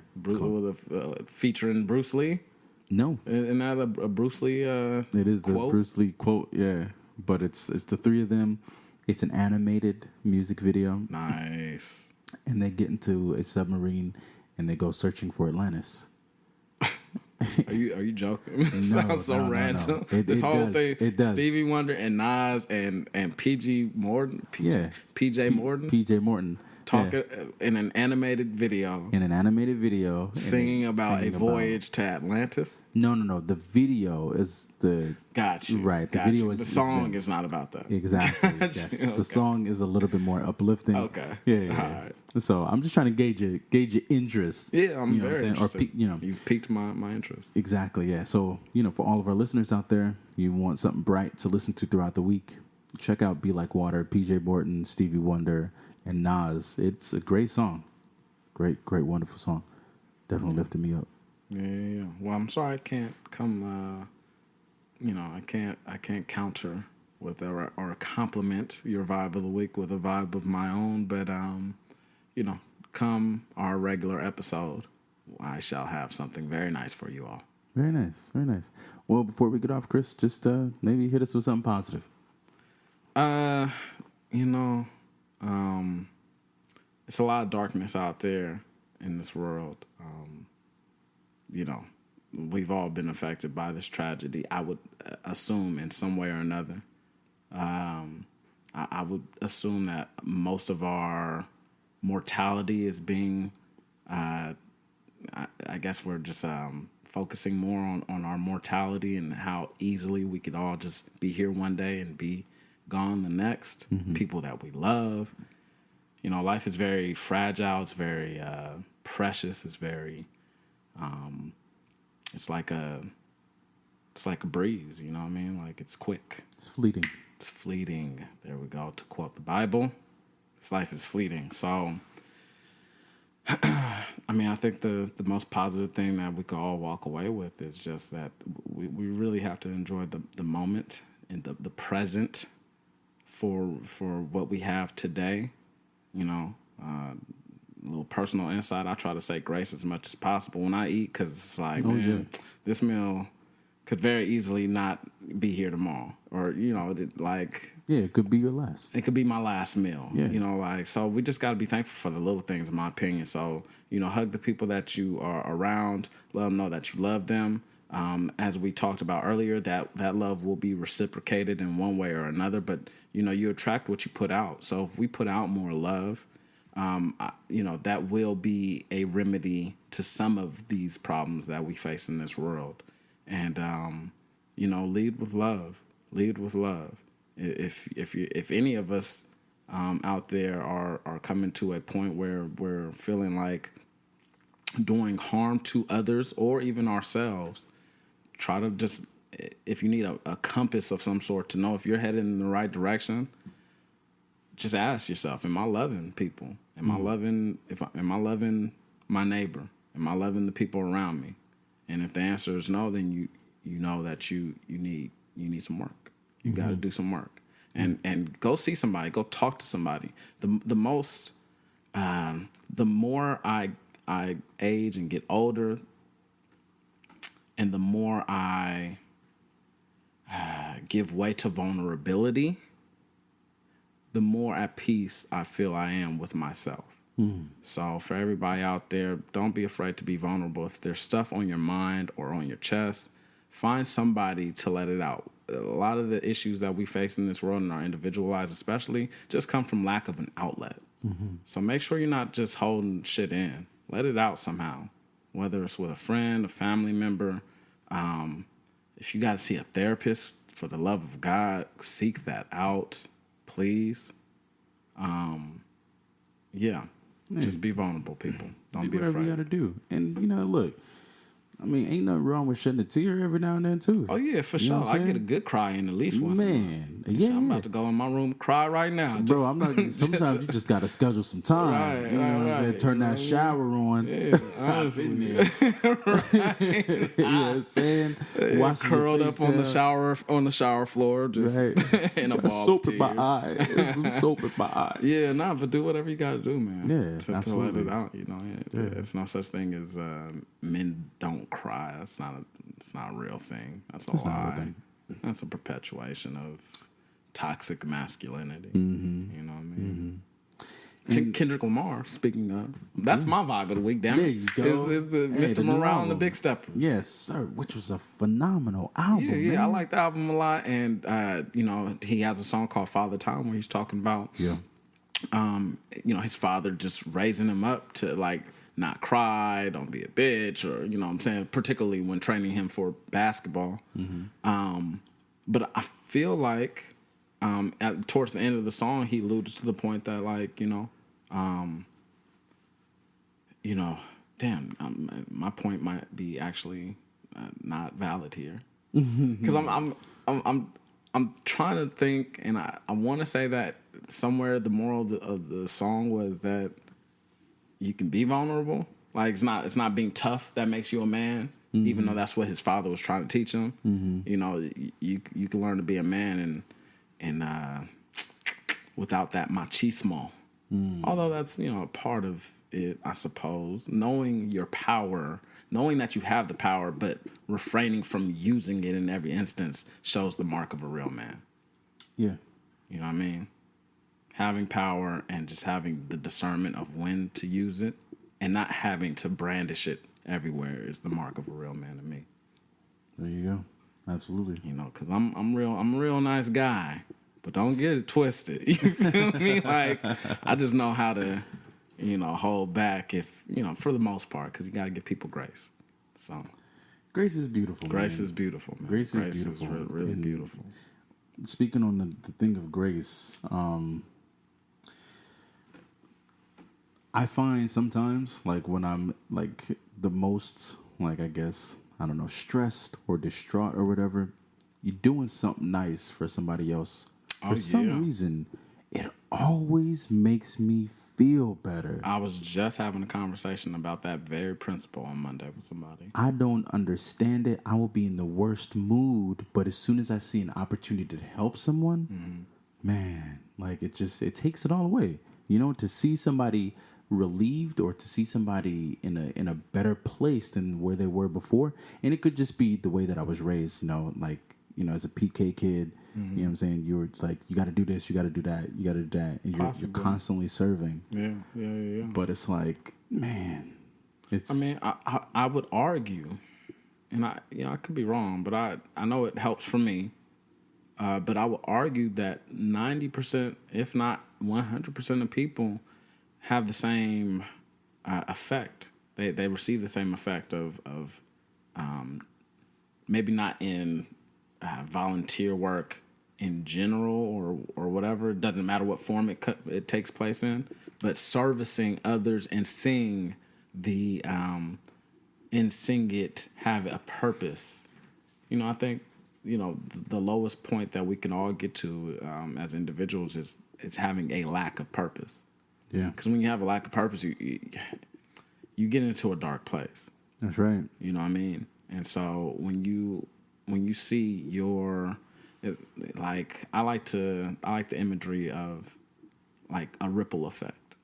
Featuring Bruce Lee? No. Isn't that a Bruce Lee It is quote? The Bruce Lee quote, yeah. But it's the three of them. It's an animated music video. Nice. And they get into a submarine and they go searching for Atlantis. Are you joking? It sounds so random. No. This whole thing, it does. Stevie Wonder and Nas and PJ Morton. PJ Morton. Talking in an animated video. Singing about a voyage to Atlantis. No. The video is the... Gotcha. Right. The video is... The song is not about that. Exactly. Yes. Okay. The song is a little bit more uplifting. Okay. Yeah. All right. So I'm just trying to gauge your interest. Yeah, I'm very interested. Or you've piqued my interest. Exactly, yeah. So, for all of our listeners out there, you want something bright to listen to throughout the week, check out Be Like Water, PJ Morton, Stevie Wonder, and Nas. It's a great song. Great, wonderful song. Definitely lifted me up. Yeah. Well, I'm sorry I can't come, I can't counter with or compliment your vibe of the week with a vibe of my own, but, come our regular episode, I shall have something very nice for you all. Very nice. Well, before we get off, Chris, just maybe hit us with something positive. It's a lot of darkness out there in this world. We've all been affected by this tragedy, I would assume, in some way or another. I would assume that most of our mortality is being, I guess we're just focusing more on our mortality and how easily we could all just be here one day and be gone the next. Mm-hmm. People that we love. Life is very fragile. It's very precious. It's very, it's like it's like a breeze. You know what I mean? Like it's quick. It's fleeting. It's fleeting. There we go. To quote the Bible, this life is fleeting. So, I mean, I think the most positive thing that we could all walk away with is just that we really have to enjoy the moment and the present for what we have today. You know, a little personal insight. I try to say grace as much as possible when I eat, because it's like, this meal could very easily not be here tomorrow, or it could be your last. It could be my last meal. Yeah. You know, so we just got to be thankful for the little things, in my opinion. So, hug the people that you are around. Let them know that you love them. As we talked about earlier, that love will be reciprocated in one way or another. But, you attract what you put out. So if we put out more love, that will be a remedy to some of these problems that we face in this world. And, lead with love. Lead with love. If any of us out there are coming to a point where we're feeling like doing harm to others or even ourselves, try to just, if you need a compass of some sort to know if you're headed in the right direction, just ask yourself, am I loving people? Am I loving my neighbor? Am I loving the people around me? And if the answer is no, then you know that you need some work. You got to do some work, and go see somebody, go talk to somebody. The more I age and get older, and the more I give way to vulnerability, the more at peace I feel I am with myself. So for everybody out there, don't be afraid to be vulnerable. If there's stuff on your mind or on your chest, find somebody to let it out. A lot of the issues that we face in this world, and our individual lives especially, just come from lack of an outlet. So make sure you're not just holding shit in. Let it out somehow, whether it's with a friend, a family member. If you got to see a therapist, for the love of God, seek that out, please. Just be vulnerable, people. Don't be whatever afraid. you got to do. And, look, I mean, ain't nothing wrong with shedding a tear every now and then, too. Oh, yeah, for sure. I get a good cry in at least once a month. Yeah. I'm about to go in my room, cry right now. Bro, I'm not. Sometimes you just got to schedule some time. Right. Turn that shower on. Yeah, honestly. You know what I'm saying? Curled up on the shower floor, just in a ball soap of in my tears. eye. Some soap in my eye. Yeah, but do whatever you got to do, man. Yeah, to let it out. It's no such thing as men don't cry. It's not a real thing. That's a lie. That's a perpetuation of toxic masculinity. You know what I mean? Kendrick Lamar, speaking of, that's my vibe of the week. Damn, there you go. Is the Mr. Morale and the Big Stepper? Yes, sir. Which was a phenomenal album. Yeah, man. I like the album a lot, and he has a song called Father Time where he's talking about his father just raising him up to like not cry, don't be a bitch, or what I'm saying, particularly when training him for basketball. But I feel like towards the end of the song, he alluded to the point that my point might be actually not valid here, because I'm trying to think, and I want to say that somewhere the moral of the song was that you can be vulnerable. Like it's not being tough that makes you a man, even though that's what his father was trying to teach him. You can learn to be a man and without that machismo. Although that's a part of it, I suppose. Knowing your power, knowing that you have the power, but refraining from using it in every instance shows the mark of a real man. Yeah, you know what I mean. Having power and just having the discernment of when to use it and not having to brandish it everywhere is the mark of a real man to me. There you go. Absolutely. Because I'm a real nice guy, but don't get it twisted. You feel me? Like, I just know how to, hold back if, for the most part, because you got to give people grace. So, grace is beautiful. Grace is beautiful, man. Grace is beautiful. Really beautiful. Speaking on the thing of grace, I find sometimes, like when I'm like the most, like I guess, I don't know, stressed or distraught or whatever, you're doing something nice for somebody else. For some reason, it always makes me feel better. I was just having a conversation about that very principle on Monday with somebody. I don't understand it. I will be in the worst mood, but as soon as I see an opportunity to help someone, man, like it takes it all away. You know, to see somebody relieved or to see somebody in a better place than where they were before, and it could just be the way that I was raised. You know, like, you know, as a PK kid, you know what I'm saying? You were like, you got to do this, you got to do that, you got to do that, and you're constantly serving. Yeah. But it's like, man, it's. I mean, I would argue, and I could be wrong, but I know it helps for me. But I would argue that 90%, if not 100% of people have the same effect. They receive the same effect of maybe not in volunteer work in general or whatever. It doesn't matter what form it takes place in, but servicing others and seeing it have a purpose. You know, I think, you know, the lowest point that we can all get to as individuals is having a lack of purpose. Yeah. Because when you have a lack of purpose, you get into a dark place. That's right. You know what I mean? And so when you see I like the imagery of like a ripple effect.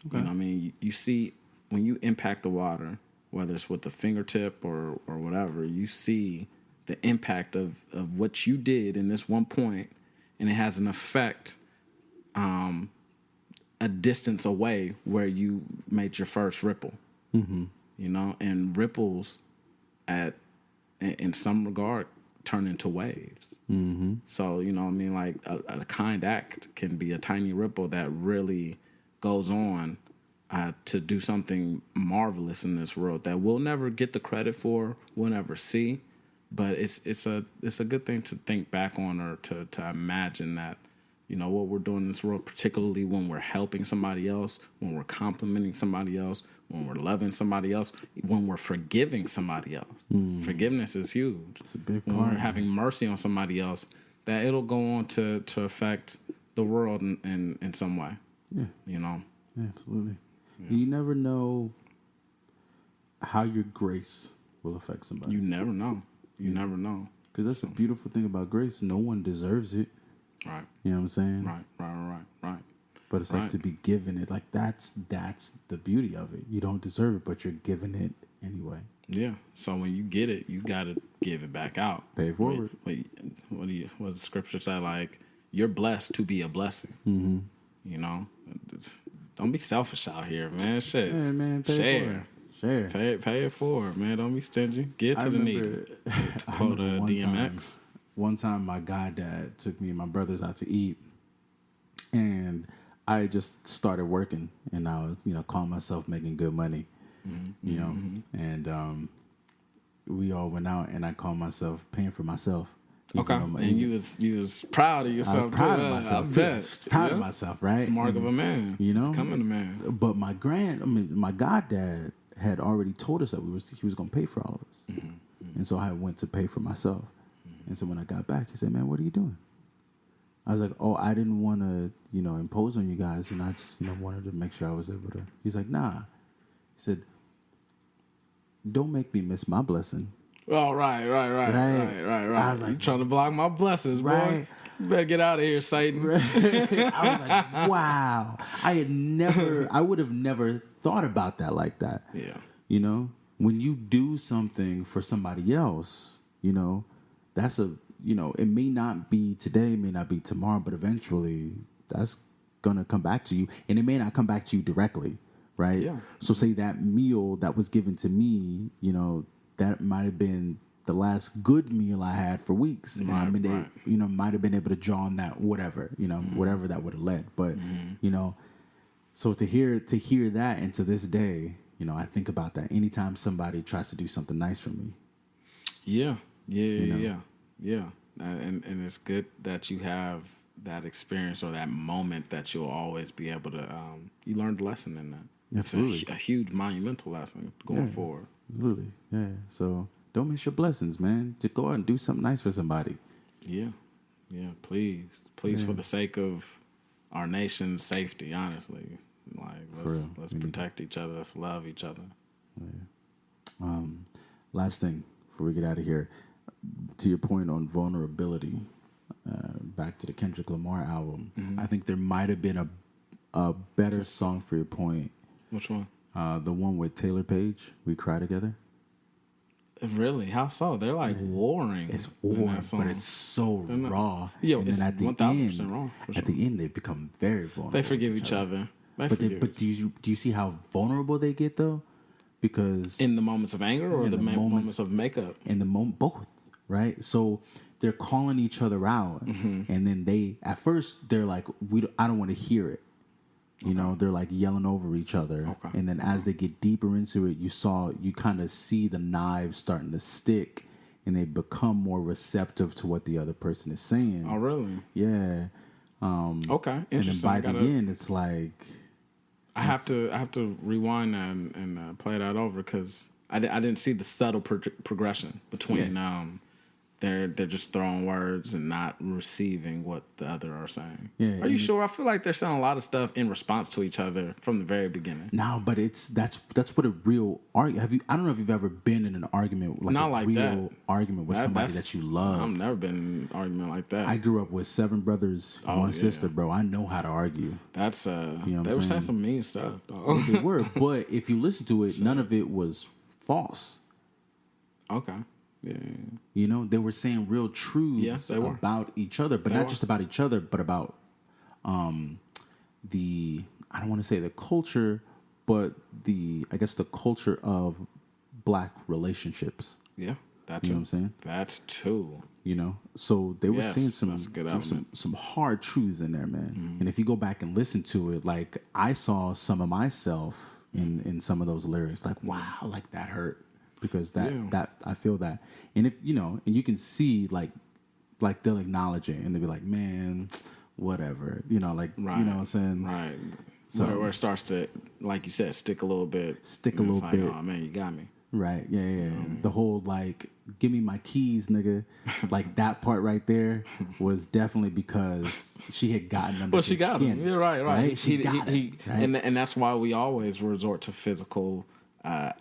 Okay. You know what I mean? You see when you impact the water, whether it's with the fingertip or whatever, you see the impact of what you did in this one point, and it has an effect a distance away where you made your first ripple. Mm-hmm. You know, and ripples in some regard turn into waves. Mm-hmm. So, you know what I mean? Like a kind act can be a tiny ripple that really goes on to do something marvelous in this world that we'll never get the credit for, we'll never see. But it's a good thing to think back on, or to imagine that, you know, what we're doing in this world, particularly when we're helping somebody else, when we're complimenting somebody else, when we're loving somebody else, when we're forgiving somebody else. Forgiveness is huge. It's a big when part. we're having mercy on somebody else, that it'll go on to affect the world in some way. Yeah. You know? Yeah, absolutely. Yeah. You never know how your grace will affect somebody. You never know. You never know. Because that's the beautiful thing about grace. No one deserves it. Right. You know what I'm saying? Right. But it's like to be given it. Like that's the beauty of it. You don't deserve it, but you're given it anyway. Yeah. So when you get it, you got to give it back out. Pay it forward. What does the scripture say? Like, you're blessed to be a blessing. Mm-hmm. You know? Don't be selfish out here, man. Shit. Yeah, man. Share. Share. Pay it forward, man. Don't be stingy. Get to the needy. To quote DMX. One time my goddad took me and my brothers out to eat, and I just started working, and I was, you know, calling myself making good money, you know, and we all went out, and I called myself paying for myself. Okay, and you was proud of yourself. Proud of myself. Proud of myself, right? It's a mark of a man, you know, becoming a man. But my goddad had already told us that he was going to pay for all of us, and so I went to pay for myself. And so when I got back, he said, "Man, what are you doing?" I was like, "Oh, I didn't want to, you know, impose on you guys, and I just, you know, wanted to make sure I was able to." He's like, "Nah." He said, "Don't make me miss my blessing." Oh, right. I was like, you trying to block my blessings, boy. You better get out of here, Satan. Right. I was like, wow. I would have never thought about that like that. Yeah. You know, when you do something for somebody else, you know, it may not be today, may not be tomorrow, but eventually that's going to come back to you, and it may not come back to you directly, right? Yeah. So say that meal that was given to me, you know, that might have been the last good meal I had for weeks. And might have been able to draw on that, whatever that would have led. But, you know, so to hear that, and to this day, you know, I think about that anytime somebody tries to do something nice for me. Yeah. And it's good that you have that experience or that moment that you'll always be able to, you learned a lesson in that. Absolutely. It's a huge monumental lesson going forward. Absolutely. Yeah. So don't miss your blessings, man. Just go out and do something nice for somebody. Yeah. Please, for the sake of our nation's safety. Honestly, like let's protect each other. Let's love each other. Yeah. Last thing before we get out of here, to your point on vulnerability. Back to the Kendrick Lamar album. I think there might have been a better song for your point. Which one? The one with Taylor Page, We Cry Together. Really? How so? They're like warring. It's warring, but it's so raw. Yo, and it's then at the 1,000% end, raw. For at sure. the end, they become very vulnerable. They forgive each other. But do you see how vulnerable they get though? Because in the moments of anger or the moments of makeup? In the moment, both, right? So they're calling each other out, and then at first they're like, I don't want to hear it. You know, they're like yelling over each other. Okay. And then as they get deeper into it, you kind of see the knives starting to stick, and they become more receptive to what the other person is saying. Oh, really? Yeah. Okay, interesting. And then by the end, it's like I have to rewind that and play that over because I didn't see the subtle progression between they're just throwing words and not receiving what the other are saying. Yeah, are you sure? I feel like they're saying a lot of stuff in response to each other from the very beginning. No, but that's what a real argument. I don't know if you've ever been in an argument argument with somebody that you love. I've never been in an argument like that. I grew up with 7 brothers, and 1 sister, bro. I know how to argue. That's you know what they were saying some mean stuff, dog. They were, but if you listen to it, none of it was false. Okay. Yeah. You know, they were saying real truths about each other, but not just about each other, but about I don't want to say the culture, but the culture of Black relationships. Yeah, that's you know what I'm saying. That's too. You know, so they were saying some hard truths in there, man. Mm-hmm. And if you go back and listen to it, like I saw some of myself in some of those lyrics, like wow, like that hurt. Because that I feel that, and if you know, and you can see like they'll acknowledge it, and they'll be like, man, whatever, you know, like you know what I'm saying, right? So where it starts to, like you said, stick a little bit. Like, oh man, you got me. Right? Yeah. The whole like, give me my keys, nigga. Like that part right there was definitely because she had gotten under his skin. Well, she got him. Yeah, right. She got him, right? And that's why we always resort to physical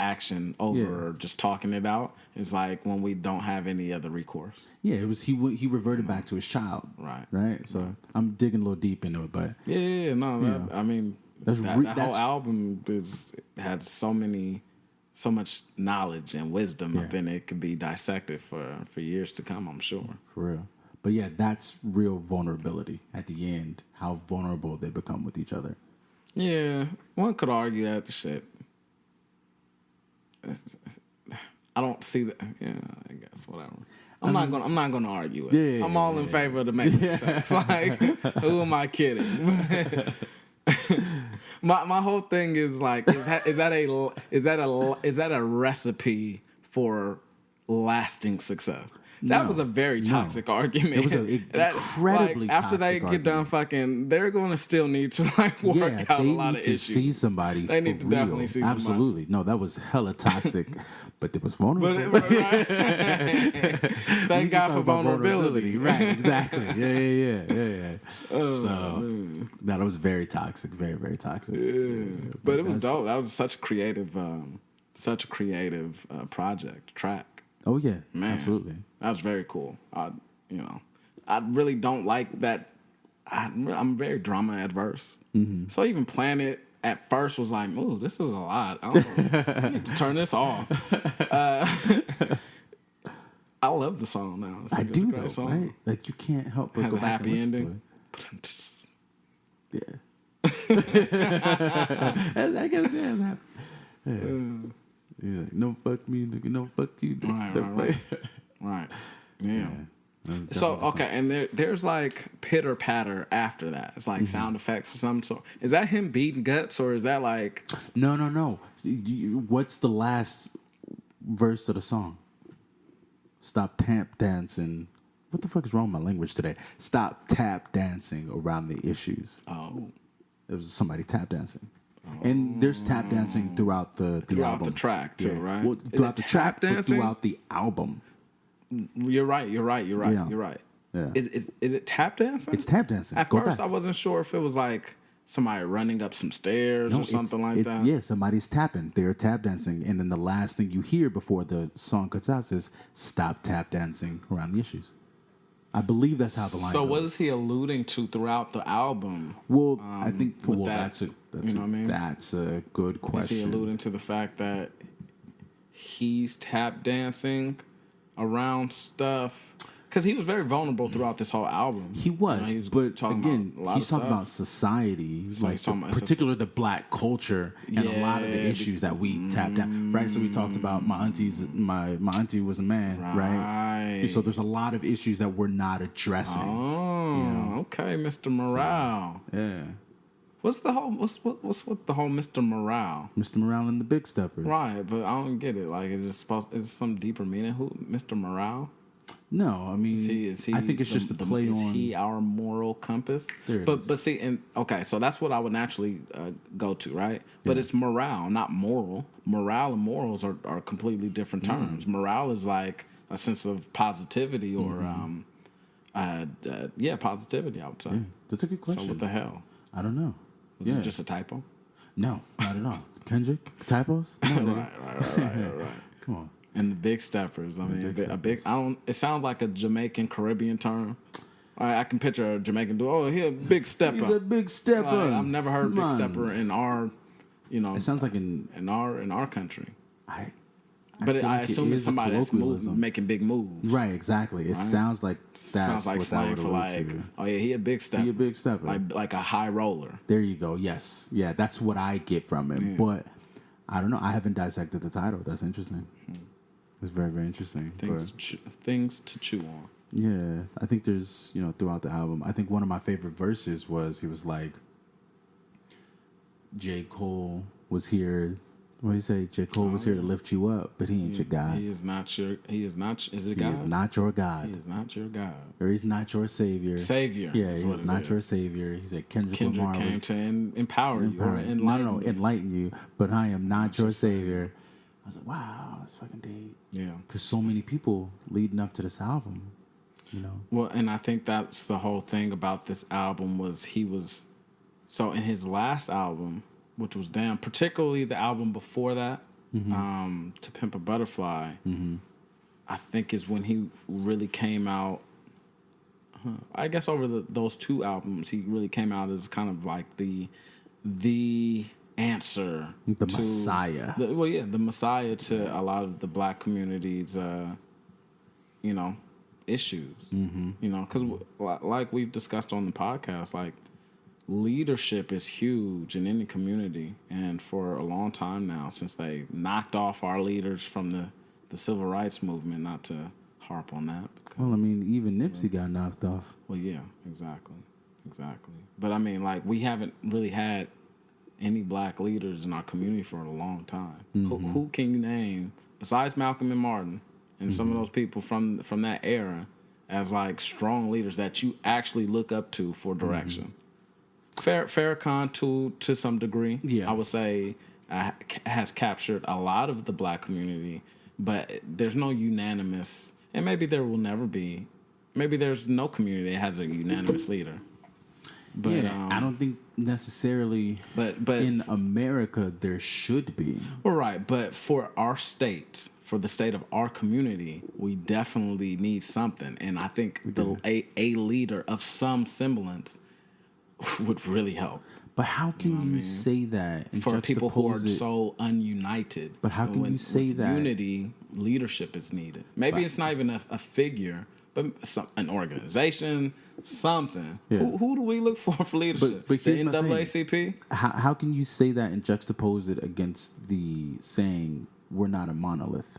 action over just talking it out. It's like when we don't have any other recourse. Yeah, it was he reverted back to his child. Right. So I'm digging a little deep into it, but I mean that whole album had so much knowledge and wisdom up in it. It could be dissected for years to come, I'm sure. For real. But yeah, that's real vulnerability at the end, how vulnerable they become with each other. Yeah, one could argue that shit. I don't see that. Yeah, I guess whatever. I'm not gonna argue it. Yeah, I'm all in favor of the making sex. Like, who am I kidding? my whole thing is like, is that a recipe for lasting success? That was a very toxic argument. It was an incredibly toxic after they get done fucking, they're going to still need to like work out a lot of issues. They need to see somebody. They need to definitely see somebody. Absolutely. No, that was hella toxic, but it was vulnerable. Thank God for vulnerability. Right, exactly. Yeah. That was very toxic. Very, very toxic. Yeah. But it was dope. That was such a creative track. Oh yeah, man, absolutely. That was very cool. I really don't like that. I'm very drama adverse. Mm-hmm. So even playing it at first was like, ooh, this is a lot. I need to turn this off. I love the song now. I do though, song. Right? Like you can't help but go back and listen to it. Yeah. I guess it's happy. Yeah. Yeah, no fuck me, nigga. No fuck you. Right. Yeah. So okay, and there's like pitter patter after that. It's like sound effects or some sort. Is that him beating guts or is that like? No. What's the last verse of the song? Stop tap dancing. What the fuck is wrong with my language today? Stop tap dancing around the issues. Oh, it was somebody tap dancing. And there's tap dancing throughout the throughout album. the track too, Yeah. right? Well, Is throughout it the track, tap dancing? but throughout the album. You're right. Yeah. You're right. Yeah. Is it tap dancing? It's tap dancing. At Go first, back. I wasn't sure if it was like somebody running up some stairs or something like that. Yeah, somebody's tapping. They're tap dancing. And then the last thing you hear before the song cuts out says, stop tap dancing around the issues. I believe that's how the line So goes. what is he alluding to throughout the album? Well, I think with that's a good question. Is he alluding to the fact that he's tap dancing around stuff? Because he was very vulnerable throughout this whole album. He was, but talking again, about a lot he's of talking stuff. about society, So like he's talking about particularly the black culture and a lot of the Yeah, issues that we tapped down. Right, so we talked about my auntie was a man, right? And so there's a lot of issues that we're not addressing. Oh, okay, Mr. Morale. Yeah, What's with the whole Mr. Morale? Mr. Morale and the Big Steppers. Right, but I don't get it. Like, is it some deeper meaning? Who, Mr. Morale? No, I mean, Is he I think it's just the play is on. he our moral compass? There it but is. but see, and okay, so that's what I would naturally go to, right? But it's morale, not moral. Morale and morals are completely different terms. Morale is like a sense of positivity or positivity. I would say. Yeah, that's a good question. So what the hell? I don't know. Was it just a typo? No, not at all. Kendrick typos? No, nigga. Right. Come on. And the big steppers. I mean, big a big. I don't. It sounds like a Jamaican Caribbean term. I can picture a Jamaican do. Oh, he a big stepper. He's a big stepper. I've never heard big Man. stepper in our, It sounds like in our country. I But feel I like it assume it's is a somebody that's colloquialism. making big moves. Right, exactly. It sounds like that's Sounds like what slang that for would like, allude to. oh yeah, he a big stepper. He a big stepper. Like a high roller. There you go. Yes. Yeah, that's what I get from it. But I don't know. I haven't dissected the title. That's interesting. It's very, very interesting. Things to chew on. Yeah, I think there's, throughout the album, I think one of my favorite verses was he was like, J. Cole was here. What do you say? J. Cole was here to lift you up, but he ain't your God. He is not your. He is not. Is it He God? is not your God. He is not your God. Or he's not your savior. Savior. Yeah, is he what is it not is. your savior. He said Kendrick Kendrick Lamar came was to empower you or enlighten you. enlighten you, but I am not your savior. I was like, wow, that's fucking deep. Yeah. Because so many people leading up to this album, Well, and I think that's the whole thing about this album was so in his last album, which was Damn, particularly the album before that, To Pimp a Butterfly, I think is when he really came out. I guess over those two albums, he really came out as kind of like the answer, the Messiah. The Messiah to a lot of the black community's, issues. Because like we've discussed on the podcast, like leadership is huge in any community, and for a long time now, since they knocked off our leaders from the civil rights movement, not to harp on that. Well, I mean, even Nipsey got knocked off. Well, yeah, exactly. But I mean, like, we haven't really had any black leaders in our community for a long time. Who can you name besides Malcolm and Martin and some of those people from that era as like strong leaders that you actually look up to for direction? Farrakhan to some degree, I would say, has captured a lot of the black community, but there's no unanimous, and maybe there will never be. Maybe there's no community that has a unanimous leader. But I don't think necessarily. But in America there should be. Well, right, but for our state, for the state of our community, we definitely need something, and I think a leader of some semblance would really help. But how can you say that and for people who are juxtapose it? so ununited? But how can you say that? Unity, leadership is needed. Maybe it's not even a figure, but an organization, something. Yeah. Who do we look for leadership? But The here's my thing. NAACP? How can you say that and juxtapose it against the saying we're not a monolith?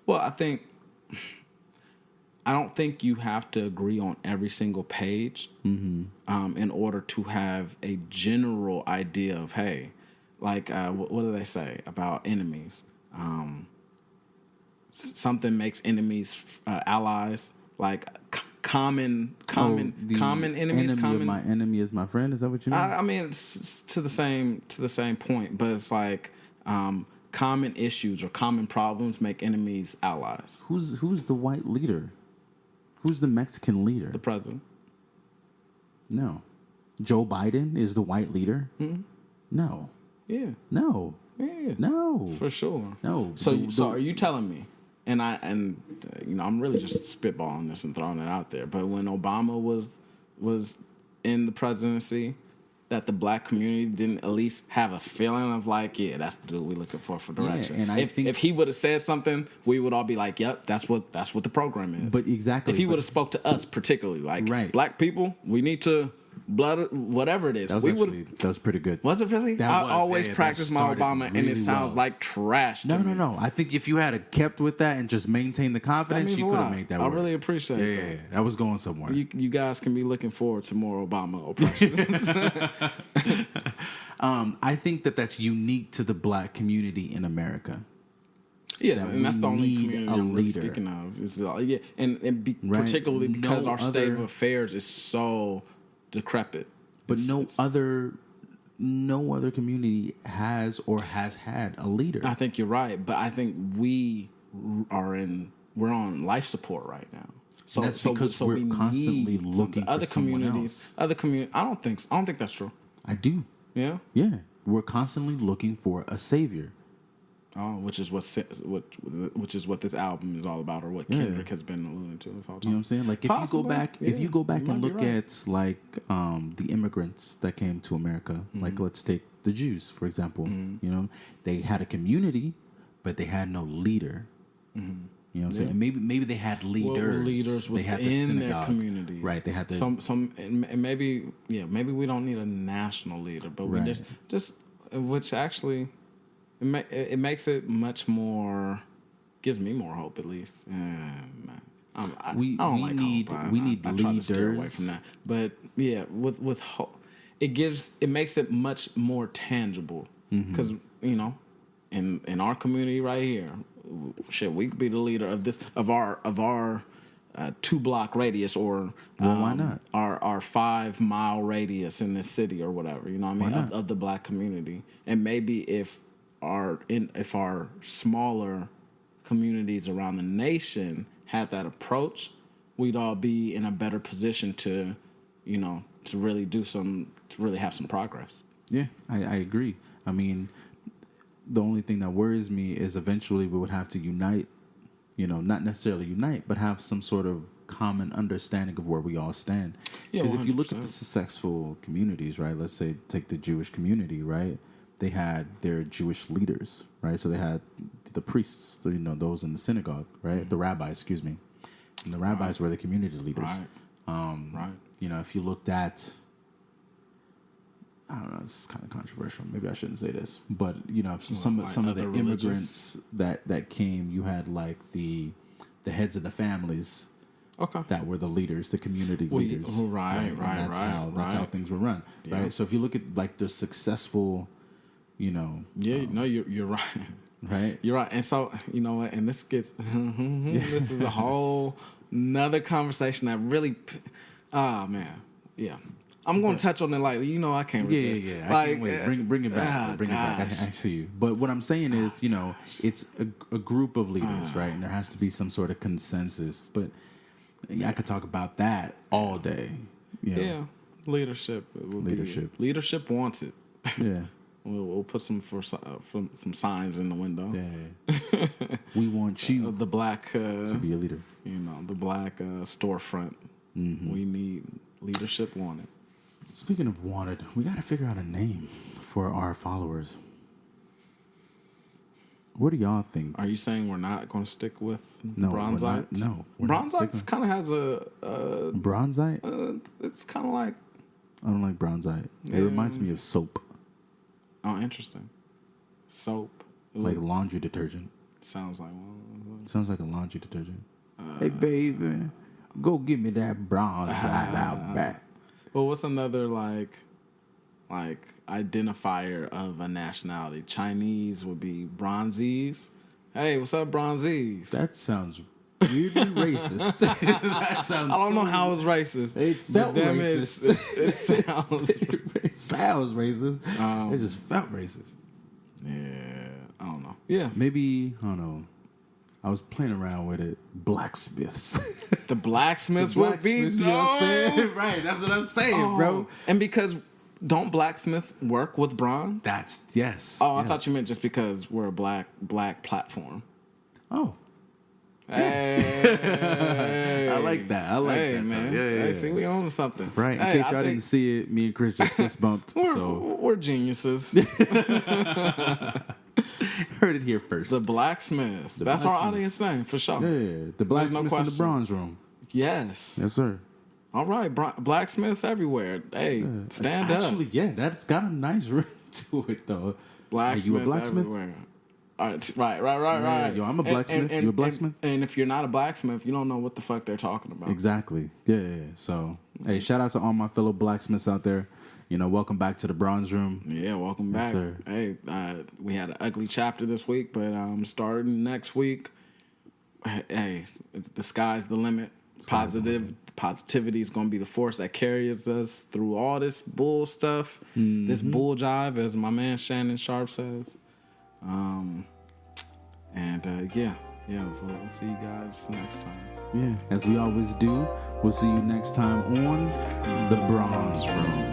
Well, I don't think you have to agree on every single page in order to have a general idea of, hey, like, what do they say about enemies? Something makes enemies allies. Like, common enemies. Enemy of my enemy is my friend. Is that what you mean? I mean, it's to the same point, but it's like common issues or common problems make enemies allies. Who's the white leader? Who's the Mexican leader? The president. No. Joe Biden is the white leader? Mm-hmm. No. Yeah. No. Yeah. No. For sure. No. So are you telling me? And I'm really just spitballing this and throwing it out there. But when Obama was in the presidency, that the black community didn't at least have a feeling of like, yeah, that's the dude we're looking for direction. Yeah, and if he would have said something, we would all be like, yep, that's what the program is. But exactly. If he would have spoke to us particularly, like right. black people, we need to blood whatever it is. That was pretty good. Was it really? I always practice my Obama, really, and it sounds like trash to me. No. I think if you had kept with that and just maintained the confidence, you could have made that work. I really appreciate that. Yeah, that was going somewhere. You guys can be looking forward to more Obama oppressions. I think that's unique to the black community in America. Yeah, and that's the only community I'm really speaking of. Particularly because our state of affairs is so decrepit. But no other community has or has had a leader. I think you're right, but I think we're on life support right now. So that's because we're constantly looking for someone else. Other communities. I don't think that's true. I do. Yeah. Yeah, we're constantly looking for a savior. Oh, which is what this album is all about, or what Kendrick has been alluding to this whole time. You know what I'm saying? Like if you go back and look at like the immigrants that came to America, like let's take the Jews for example. You know, they had a community, but they had no leader. You know what I'm saying? And maybe they had leaders. They had the synagogue, their communities, right? They had and maybe we don't need a national leader, but we just which actually. It makes it much more, gives me more hope at least. We need leaders. To steer away from that. But yeah, with hope, it makes it much more tangible because in our community right here, we could be the leader of our 2-block radius or why not our 5-mile radius in this city or whatever. You know what I mean of the black community, and maybe if our smaller communities around the nation had that approach, we'd all be in a better position to really have some progress. Yeah, I agree. I mean, the only thing that worries me is eventually we would have to unite, not necessarily unite, but have some sort of common understanding of where we all stand. Because if you look at the successful communities, right, let's say take the Jewish community, right, they had their Jewish leaders, right? So they had the priests, those in the synagogue, right? The rabbis, excuse me. And the rabbis were the community leaders. Right. If you looked at, I don't know, this is kind of controversial. Maybe I shouldn't say this, but some of the immigrants that came, you had like the heads of the families. Okay. That were the leaders, the community leaders. Right. That's how things were run, right? So if you look at like the successful. You're right. Right? You're right. And so, you know what? And this gets, this is a whole another conversation that really, man. Yeah. I'm going to touch on it lightly. I can't resist. Yeah. I can't wait. Bring it back. Bring it back. I see you. But what I'm saying is, it's a group of leaders, right? And there has to be some sort of consensus. But I could talk about that all day. Yeah. Leadership. Leadership wants it. Yeah. We'll put some signs in the window. Yeah. We want you, the black, to be a leader. The black storefront. We need leadership wanted. Speaking of wanted, we got to figure out a name for our followers. What do y'all think? Are you saying we're not going to stick with Bronzites? No. Bronzites kind of has a Bronzite? It's kind of like... I don't like Bronzite. It reminds me of soap. Oh, interesting. Soap. Like laundry detergent. Sounds like Sounds like a laundry detergent. Hey, baby, go get me that Bronzite out back. Well, what's another like identifier of a nationality? Chinese would be Bronzies. Hey, what's up, Bronzies? That sounds weirdly racist. That sounds. I don't know so how it's racist. It felt Damn racist. It sounds. It sounds racist. It just felt racist. Yeah, I don't know. Yeah, Maybe I don't know. I was playing around with it. Blacksmiths. the blacksmiths The would be blacksmiths, dope. you know what I'm saying? Right, that's what I'm saying, bro. And because don't blacksmiths work with bronze? That's yes. Oh, I yes. thought you meant just because we're a black platform. Oh, Hey, I like that. I like that, man. though. Yeah. Hey, see, we own something, right. In Hey, case y'all didn't see it, me and Chris just fist bumped. We're geniuses. Heard it here first. The Blacksmiths. The That's our Blacksmiths. audience name for sure. Yeah, the Blacksmiths in the question. bronze room. Yes. Yes, sir. All right, Blacksmiths everywhere. Hey, stand up. Actually, yeah, that's got a nice ring to it, though. Blacksmiths Are you a blacksmith? everywhere. All right. Yo, I'm a blacksmith. You a blacksmith? And if you're not a blacksmith, you don't know what the fuck they're talking about. Exactly. Yeah. So, hey, shout out to all my fellow blacksmiths out there. You know, welcome back to the bronze room. Yeah, welcome Yes, back. sir. Hey, we had an ugly chapter this week, but starting next week, hey, the sky's the limit. Positivity is going to be the force that carries us through all this bull stuff, this bull jive, as my man Shannon Sharp says. We'll see you guys next time. Yeah, as we always do, we'll see you next time on The Bronze Room.